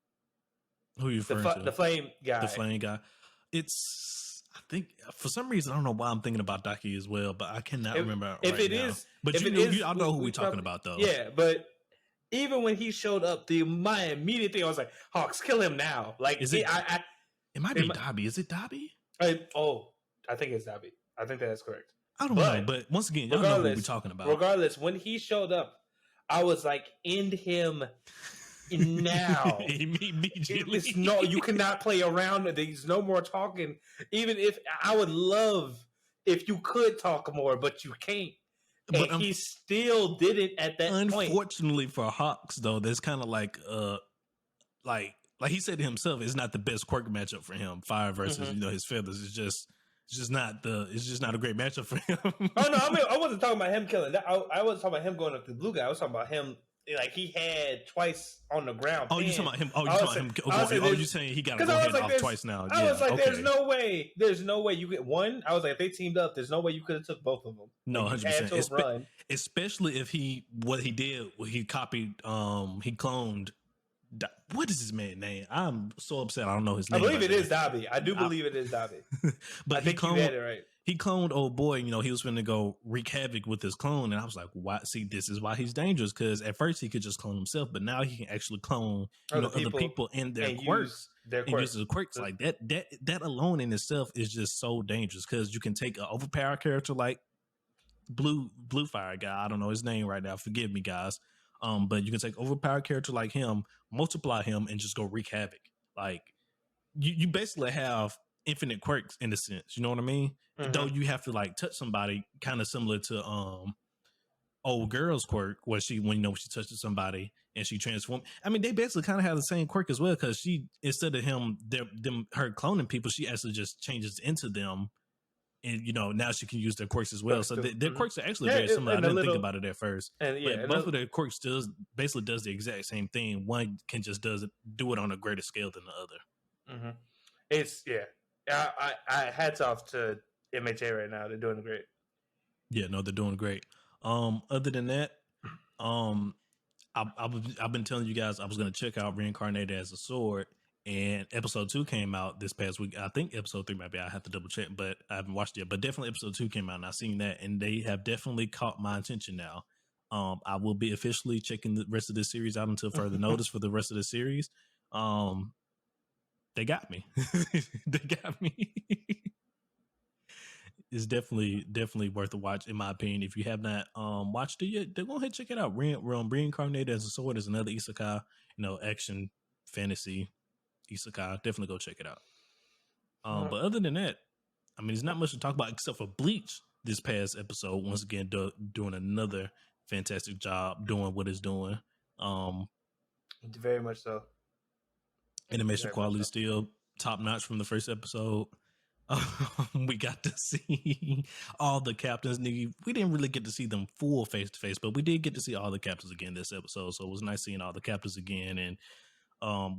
Who you referring to? The flame guy. The flame guy. I think for some reason I don't know why I'm thinking about Daki as well, but I cannot remember if right it now. is. But I know who we're talking about though. Yeah, but. Even when he showed up, my immediate thing I was like, "Hawks, kill him now!" Like, it might be Dobby. Is it Dobby? I think it's Dobby. I think that's correct. I don't know, but once again, y'all know what we're talking about. Regardless, when he showed up, I was like, "End him now!" Immediately. You cannot play around. There's no more talking. Even if I would love if you could talk more, but you can't. But he still did it at that point. Unfortunately for Hawks, though, there's kind of like he said to himself, it's not the best quirk matchup for him. Fire versus his feathers. It's just not a great matchup for him. Oh no, I mean I wasn't talking about him killing. I wasn't talking about him going up to the blue guy. I was talking about him. Like he had twice on the ground. Oh, you talking about him? Oh, you talking about him? You saying he got to go ahead off twice now? I was like, there's no way you get one. I was like, if they teamed up, there's no way you could have took both of them. No, 100%. Especially if he copied, he cloned. What is his man's name? I'm so upset. I don't know his name. I believe it is Dobby. I do believe it is Dobby. But I think you had it right. He cloned old boy. He was going to go wreak havoc with his clone, and I was like, "Why? See, this is why he's dangerous. Because at first he could just clone himself, but now he can actually clone other people and their quirks. Use the quirks like that. That alone in itself is just so dangerous because you can take an overpowered character like Blue Fire guy. I don't know his name right now. Forgive me, guys. But you can take overpowered character like him, multiply him, and just go wreak havoc. Like you basically have infinite quirks in a sense. You know what I mean? Though you have to like touch somebody, kind of similar to old girl's quirk, where when she touches somebody and she transformed. I mean, they basically kind of have the same quirk as well, because she, instead of her cloning people, she actually just changes into them, and now she can use their quirks as well. So their quirks are actually very similar. I didn't think about it at first, but both of their quirks basically does the exact same thing. One can just do it on a greater scale than the other. Mm-hmm. It's I hats off to MHA right now. They're doing great. Yeah, no, they're doing great. Other than that, I've been telling you guys I was going to check out Reincarnated as a Sword, and episode 2 came out this past week. I think episode 3 might be. I have to double check, but I haven't watched it yet. But definitely episode 2 came out, and I've seen that, and they have definitely caught my attention now. I will be officially checking the rest of this series out until further notice for the rest of the series. They got me. They got me. It's definitely worth a watch, in my opinion. If you have not watched it yet, go ahead and check it out. Reincarnated as a Sword is another isekai, action fantasy isekai. Definitely go check it out. But other than that, I mean, there's not much to talk about except for Bleach this past episode. Once again, doing another fantastic job doing what it's doing. Very much so. Animation quality still top notch from the first episode. We got to see all the captains. We didn't really get to see them full face to face, but we did get to see all the captains again this episode. So it was nice seeing all the captains again. And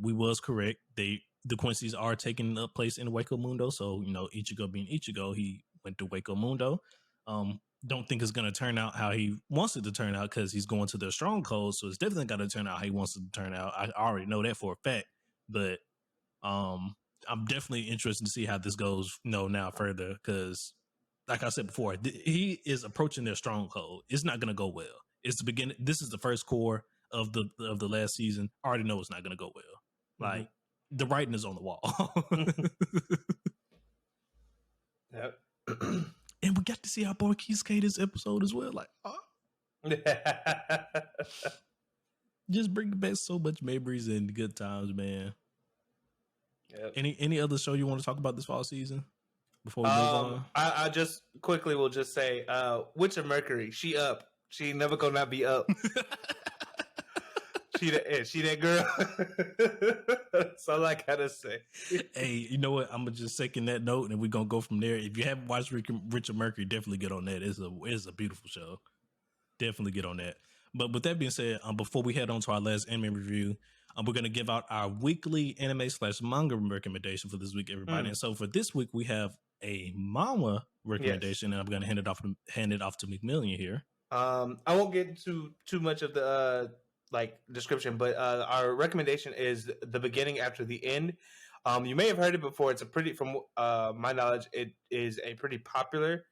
we was correct. The Quincy's are taking up place in Waco Mundo. So, Ichigo being Ichigo, he went to Waco Mundo. Don't think it's going to turn out how he wants it to turn out, because he's going to their stronghold. So it's definitely got to turn out how he wants it to turn out. I already know that for a fact, but I'm definitely interested to see how this goes, now further, because, like I said before, he is approaching their stronghold. It's not going to go well. It's the beginning. This is the first core of the last season. I already know it's not going to go well. Like, the writing is on the wall. Yep. And we got to see our boy Kisuke this episode as well. Like, just bringing back so much memories and good times, man. Yep. Any other show you want to talk about this fall season before we move on? I just quickly will just say, Witch of Mercury, she up. She never gonna not be up. She that girl. That's all I gotta say. Hey, you know what? I'm gonna just second that note, and we're gonna go from there. If you haven't watched Richard Mercury, definitely get on that. It's a beautiful show. Definitely get on that. But with that being said, before we head on to our last anime review, we're going to give out our weekly anime/manga recommendation for this week, everybody. And so for this week, we have a manhwa recommendation, and I'm going to hand it off to McMillian here. I won't get into too much of the description, but our recommendation is The Beginning After the End. You may have heard it before. It's from my knowledge, it is a pretty popular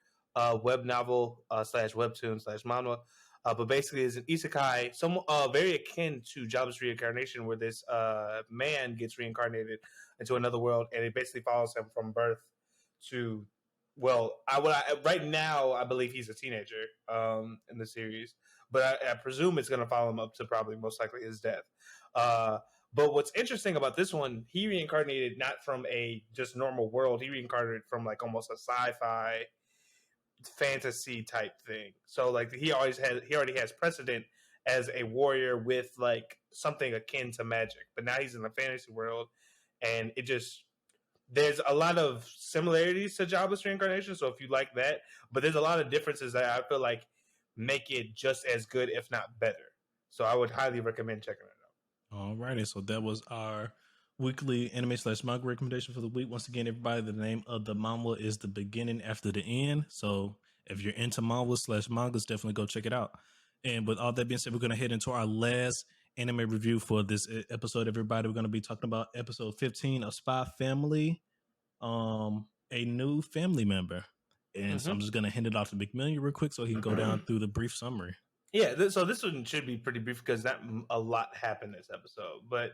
web novel / webtoon / manhwa. But basically, it's an isekai, very akin to Jobless Reincarnation, where this man gets reincarnated into another world, and it basically follows him from birth to, right now, I believe he's a teenager in the series, but I presume it's going to follow him up to probably most likely his death. But what's interesting about this one, he reincarnated not from a just normal world. He reincarnated from almost a sci-fi fantasy type thing. So he already has precedent as a warrior with something akin to magic, but now he's in the fantasy world, and there's a lot of similarities to Jobless Reincarnation. So if you like that, but there's a lot of differences that I feel like make it just as good, if not better. So I would highly recommend checking it out. Alrighty, so that was our weekly anime/manga recommendation for the week. Once again, everybody, the name of the manhwa is The Beginning After the End. So if you're into manhwa/mangas, definitely go check it out. And with all that being said, we're going to head into our last anime review for this episode, everybody. We're going to be talking about episode 15 of Spy Family, a new family member. And so I'm just going to hand it off to McMillian real quick so he can go down through the brief summary. Yeah, so this one should be pretty brief because not a lot happened this episode. But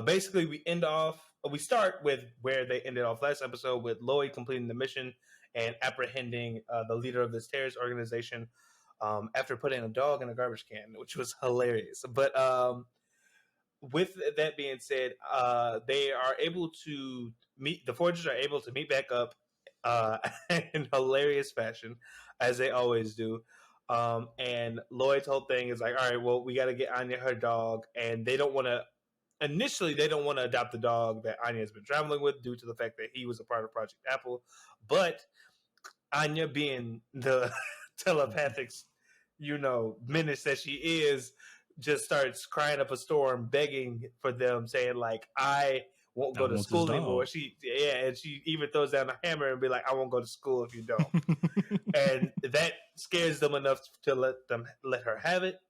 basically, we start with where they ended off last episode, with Lloyd completing the mission and apprehending the leader of this terrorist organization after putting a dog in a garbage can, which was hilarious. But with that being said, they are able to meet. The Forgers are able to meet back up in hilarious fashion, as they always do. And Lloyd's whole thing is like, all right, well, we got to get Anya her dog, and they don't want to. Initially, they don't want to adopt the dog that Anya has been traveling with due to the fact that he was a part of Project Apple. But Anya, being the telepathic, menace that she is, just starts crying up a storm, begging for them, saying like, "I won't go to school anymore." And she even throws down a hammer and be like, "I won't go to school if you don't." And that scares them enough to let her have it.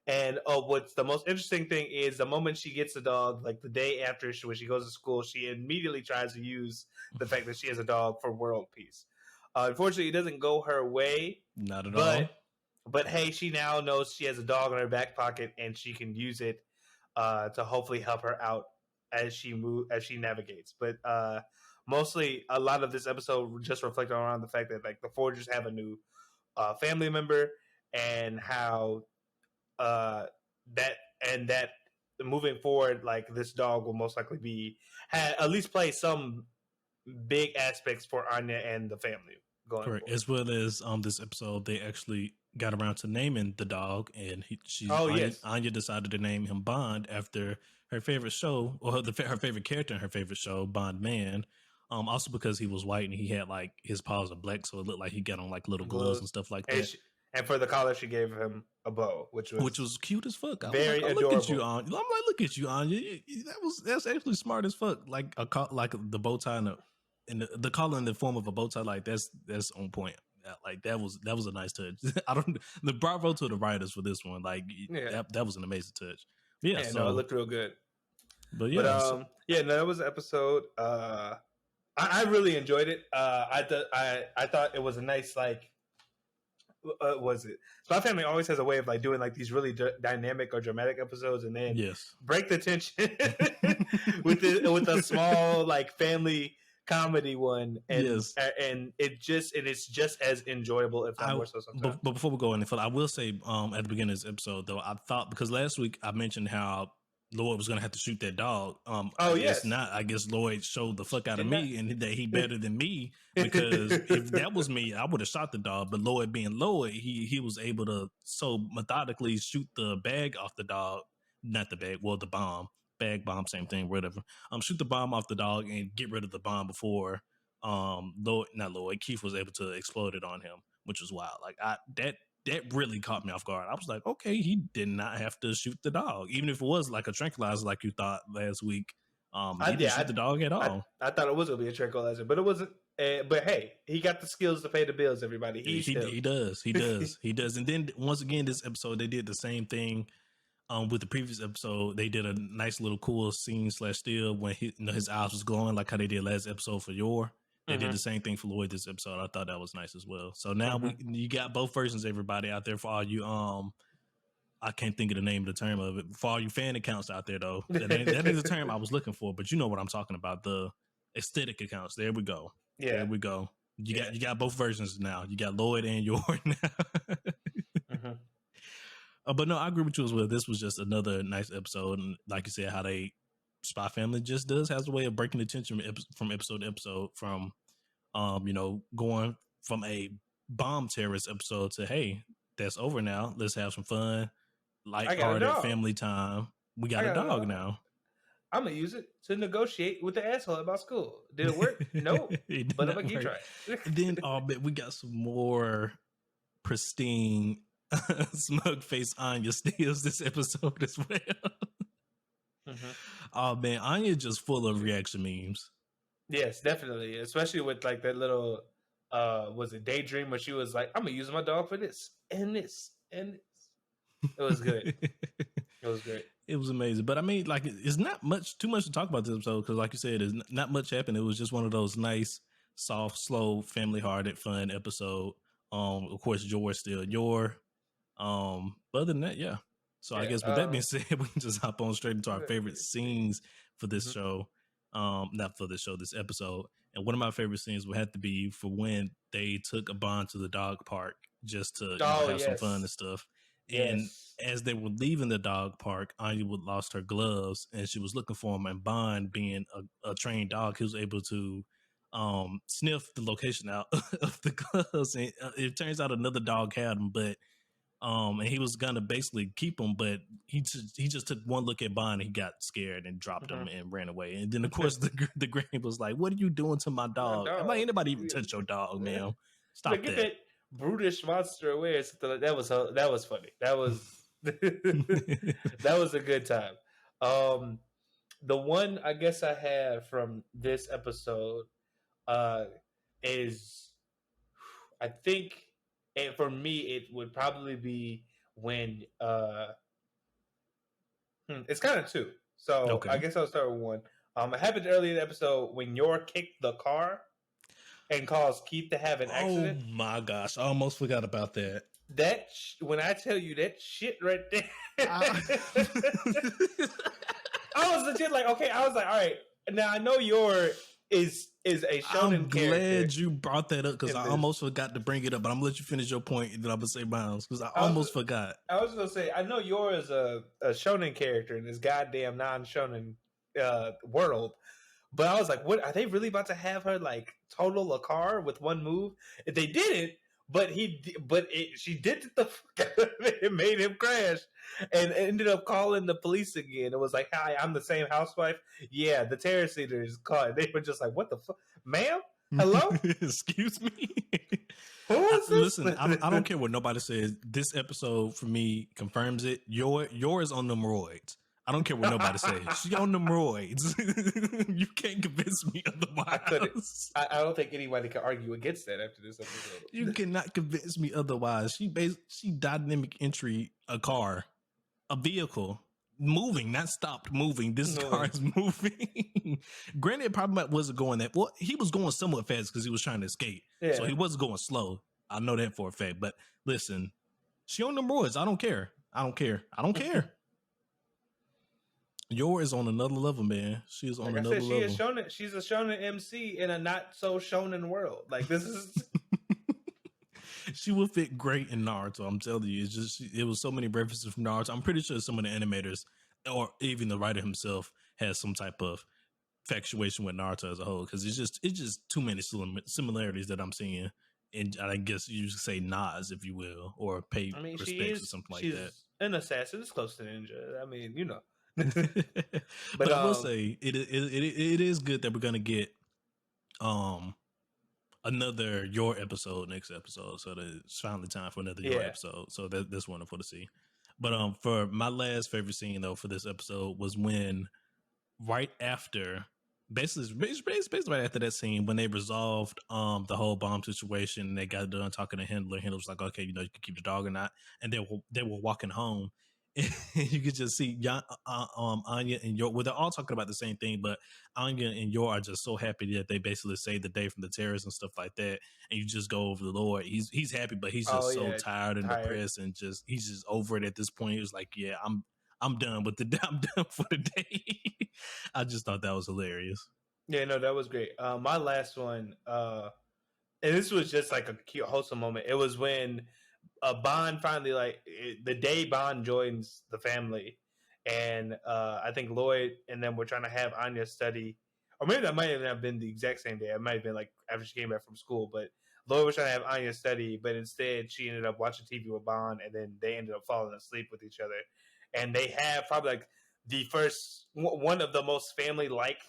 And what's the most interesting thing is the moment she gets a dog, like the day after when she goes to school, she immediately tries to use the fact that she has a dog for world peace. Unfortunately, it doesn't go her way. Not at all. But hey, she now knows she has a dog in her back pocket, and she can use it to hopefully help her out as she navigates. But mostly, a lot of this episode just reflected around the fact that like the Forgers have a new family member, and how that moving forward, like this dog will most likely be at least play some big aspects for Anya and the family going Correct. forward. As well as this episode, they actually got around to naming the dog, and Anya decided to name him Bond after her favorite show, or her favorite character in her favorite show, Bond Man. Also because he was white and he had like his paws are black, so it looked like he got on like little gloves and stuff like that. And for the collar, she gave him a bow, which was cute as fuck. Very adorable. Look at you, Anya. I'm like, look at you, Anya. That's actually smart as fuck. Like like the bow tie and the collar in the form of a bow tie, like that's on point. Like that was a nice touch. The bravo to the writers for this one. Like that was an amazing touch. Yeah, so it looked real good. But yeah, that was an episode. I really enjoyed it. I thought it was a nice like. Was it? Spy Family always has a way of like doing like these really dynamic or dramatic episodes, and then break the tension with a small like family comedy one, and it's just as enjoyable, if not more so sometimes. But before we go any further, I will say at the beginning of this episode though, I thought, because last week I mentioned how Lloyd was gonna have to shoot that dog. I guess Lloyd showed the fuck out of me, and that he better than me, because if that was me, I would have shot the dog. But Lloyd being Lloyd, he was able to so methodically shoot the bag off the dog, not the bag, well the bomb, bag bomb, same thing, whatever. Shoot the bomb off the dog and get rid of the bomb before Keith was able to explode it on him, which was wild. Like that really caught me off guard. I was like, okay, he did not have to shoot the dog, even if it was like a tranquilizer, like you thought last week. He didn't shoot the dog at all. I thought it was gonna be a tranquilizer, but it wasn't. But hey, he got the skills to pay the bills. Everybody, he does, he does. And then once again, this episode they did the same thing. With the previous episode, they did a nice little cool scene / still when his eyes was glowing, like how they did last episode for Yor. They did the same thing for Lloyd this episode. I thought that was nice as well. So now you got both versions, everybody out there, for all you I can't think of the name of the term of it. For all you fan accounts out there though, that is the term I was looking for, but you know what I'm talking about, the aesthetic accounts. There we go. Yeah. There we go. You got both versions now. You got Lloyd and Yor now. But no, I agree with you as well. This was just another nice episode, and like you said, how Spy Family just has a way of breaking the tension from episode to episode, from going from a bomb terrorist episode to, hey, that's over now, let's have some fun, lighthearted family time. We got a dog now. I'm gonna use it to negotiate with the asshole about school. Did it work? No, but I'm gonna keep trying. Then we got some more pristine smug face Anya steals this episode as well. Oh man, Anya just full of reaction memes. Yes, definitely, especially with like that little was it daydream where she was like, I'm gonna use my dog for this and this and this. It was good. It was great. It was amazing. But I mean, like, it's not too much to talk about this episode, because like you said, there's not much happened. It was just one of those nice, soft, slow, family-hearted, fun episode. Of course, Jor's still Yor. But other than that, yeah. So I guess with that being said, we can just hop on straight into our favorite scenes for this show. Not for this show, this episode. And one of my favorite scenes would have to be for when they took a Bond to the dog park just to have some fun and stuff. And as they were leaving the dog park, Anya would lost her gloves and she was looking for him. And Bond, being a trained dog, he was able to sniff the location out of the gloves. And it turns out another dog had them, but And he was gonna basically keep him, but he just took one look at Bond and he got scared and dropped him and ran away. And then of course the granny was like, "What are you doing to my dog? I'm like, anybody even touch your dog, man? Stop like, that. Get that brutish monster away." Or something like that. That was funny. That was that was a good time. The one I guess I had from this episode is, I think, and for me it would probably be when it's kind of two. So Okay. I guess I'll start with one. It happened early in the episode when Yor kicked the car and caused Keith to have an accident. Oh my gosh, I almost forgot about that. When I tell you that shit right there, I was legit like, okay. I was like, all right. Now I know Yor is a shonen character. I'm glad you brought that up because I almost forgot to bring it up. But I'm gonna let you finish your point, and then I'm gonna say Bounds because I almost forgot. I was gonna say I know Yor is a shonen character in this goddamn non-shonen world. But I was like, what are they really about to have her like total a car with one move? If they didn't, she did the fuck out of it. It made him crash and ended up calling the police again. It was like, "Hi, I'm the same housewife." Yeah, the terrorist leader is caught. They were just like, "What the fuck, ma'am? Hello? Excuse me." Who is this? Listen, I don't care what nobody says. This episode for me confirms it. Yours on them roids. I don't care what nobody says. She on them roids. You can't convince me otherwise. I don't think anybody can argue against that after this episode. You cannot convince me otherwise. She dynamic entry a car, a vehicle, moving, not stopped moving. This car is moving. Granted, it probably wasn't going that well. He was going somewhat fast because he was trying to escape. Yeah. So he wasn't going slow. I know that for a fact. But listen, she on them roids. I don't care. Yor is on another level, man. She is on another level. She's a shonen MC in a not so shonen world. Like this is. She would fit great in Naruto. I'm telling you, it was so many references from Naruto. I'm pretty sure some of the animators or even the writer himself has some type of infatuation with Naruto as a whole because it's just too many similarities that I'm seeing. And I guess you should say nods, if you will, or pay respects or something like that. An assassin. It's close to ninja. I mean, you know. but I will say it is good that we're gonna get another Yor episode next episode, so that it's finally time for another Yor episode. So that's wonderful to see. But for my last favorite scene though for this episode was when right after basically right after that scene when they resolved the whole bomb situation and they got done talking to Handler. Handler was like, okay, you know, you can keep the dog or not, and they were walking home. And you could just see Anya and Yor. Well, they're all talking about the same thing, but Anya and Yor are just so happy that they basically saved the day from the terrorists and stuff like that. And you just go over the Lord. He's happy, but he's just tired and depressed, and he's just over it at this point. He was like, "Yeah, I'm done with I'm done for the day." I just thought that was hilarious. Yeah, no, that was great. My last one, and this was just like a cute, wholesome moment. It was when. Bond finally, the day Bond joins the family, and I think Lloyd and them were trying to have Anya study, or maybe that might have been the exact same day. It might have been like after she came back from school, but Lloyd was trying to have Anya study, but instead she ended up watching TV with Bond, and then they ended up falling asleep with each other. And they have probably like the first one of the most family-like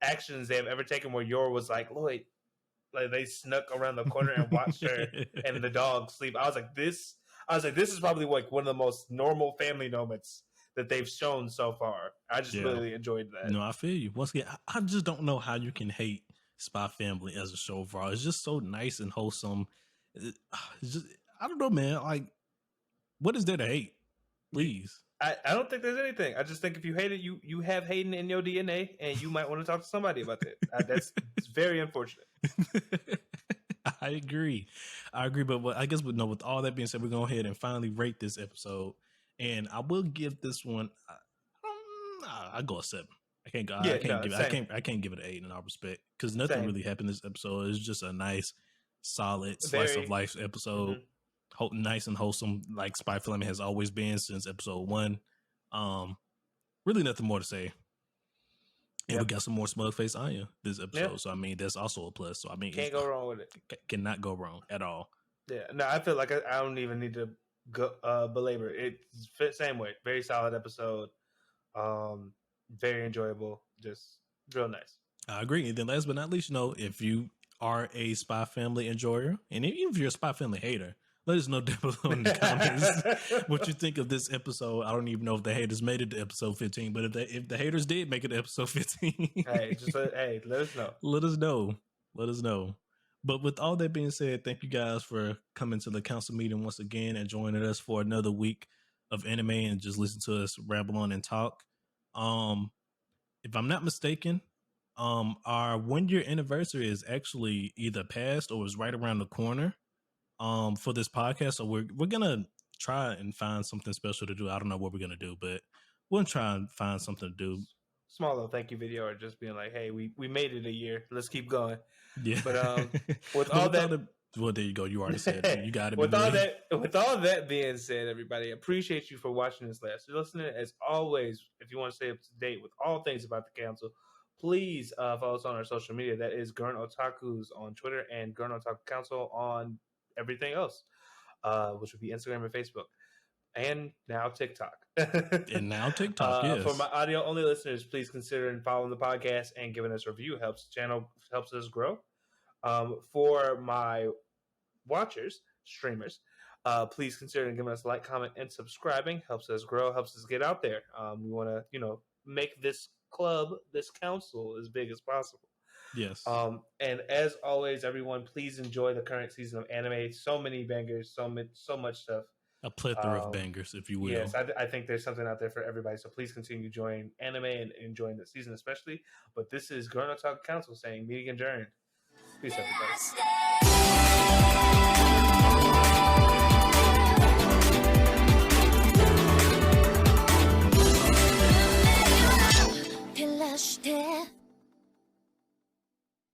actions they have ever taken, where Yor was like, Lloyd. Like they snuck around the corner and watched her and the dog sleep. I was like, this is probably like one of the most normal family moments that they've shown so far. I just really enjoyed that. No, I feel you. Once again, I just don't know how you can hate Spy Family as a show overall. It's just so nice and wholesome. It's just, I don't know, man. Like, what is there to hate? Please. I don't think there's anything. I just think if you hate it, you have hating in your DNA, and you might want to talk to somebody about that. It's very unfortunate. I agree. But I guess with all that being said, we're going to go ahead and finally rate this episode, and I will give this one. I go a 7. I can't go. I can't give it an 8 in all respect because nothing really happened this episode. It's just a nice, solid slice of life episode. Mm-hmm. Nice and wholesome, like Spy Family has always been since episode 1. Really nothing more to say. And we got some more smug face Anya this episode. So I mean that's also a plus. So I mean can't go wrong with it. Cannot go wrong at all. Yeah. No, I feel like I don't even need to belabor it. Same way, very solid episode. Very enjoyable, just real nice. I agree. And then last but not least, if you are a Spy Family enjoyer, and even if you're a Spy Family hater, let us know down below in the comments what you think of this episode. I don't even know if the haters made it to episode 15, but if the haters did make it to episode 15, hey, let us know. Let us know. Let us know. But with all that being said, thank you guys for coming to the council meeting once again and joining us for another week of anime and just listen to us ramble on and talk. If I'm not mistaken, our 1 year anniversary is actually either past or is right around the corner for this podcast. So we're gonna try and find something special to do. I don't know what we're gonna do, but we'll try and find something to do. Small little thank you video, or just being like, hey, we made it a year. Let's keep going. Yeah. But with all that, well, there you go. You already said it. You got it. With all that being said, everybody, appreciate you for watching this last listening. As always, if you want to stay up to date with all things about the council, please follow us on our social media. That is Gurren Otaku's on Twitter and Gurren Otaku Council on everything else, which would be Instagram and Facebook. And now TikTok. Yes. For my audio only listeners, please consider following the podcast and giving us a review. Helps the channel, helps us grow. For my watchers, streamers, please consider giving us a like, comment, and subscribing. Helps us grow, helps us get out there. We want to, make this club, this council, as big as possible. Yes. And as always, everyone, please enjoy the current season of anime. So many bangers, so much stuff. A plethora of bangers, if you will. Yes, I think there's something out there for everybody. So please continue enjoying anime and enjoying the season especially. But this is Gurren Otaku Council saying meeting adjourned. Peace, everybody.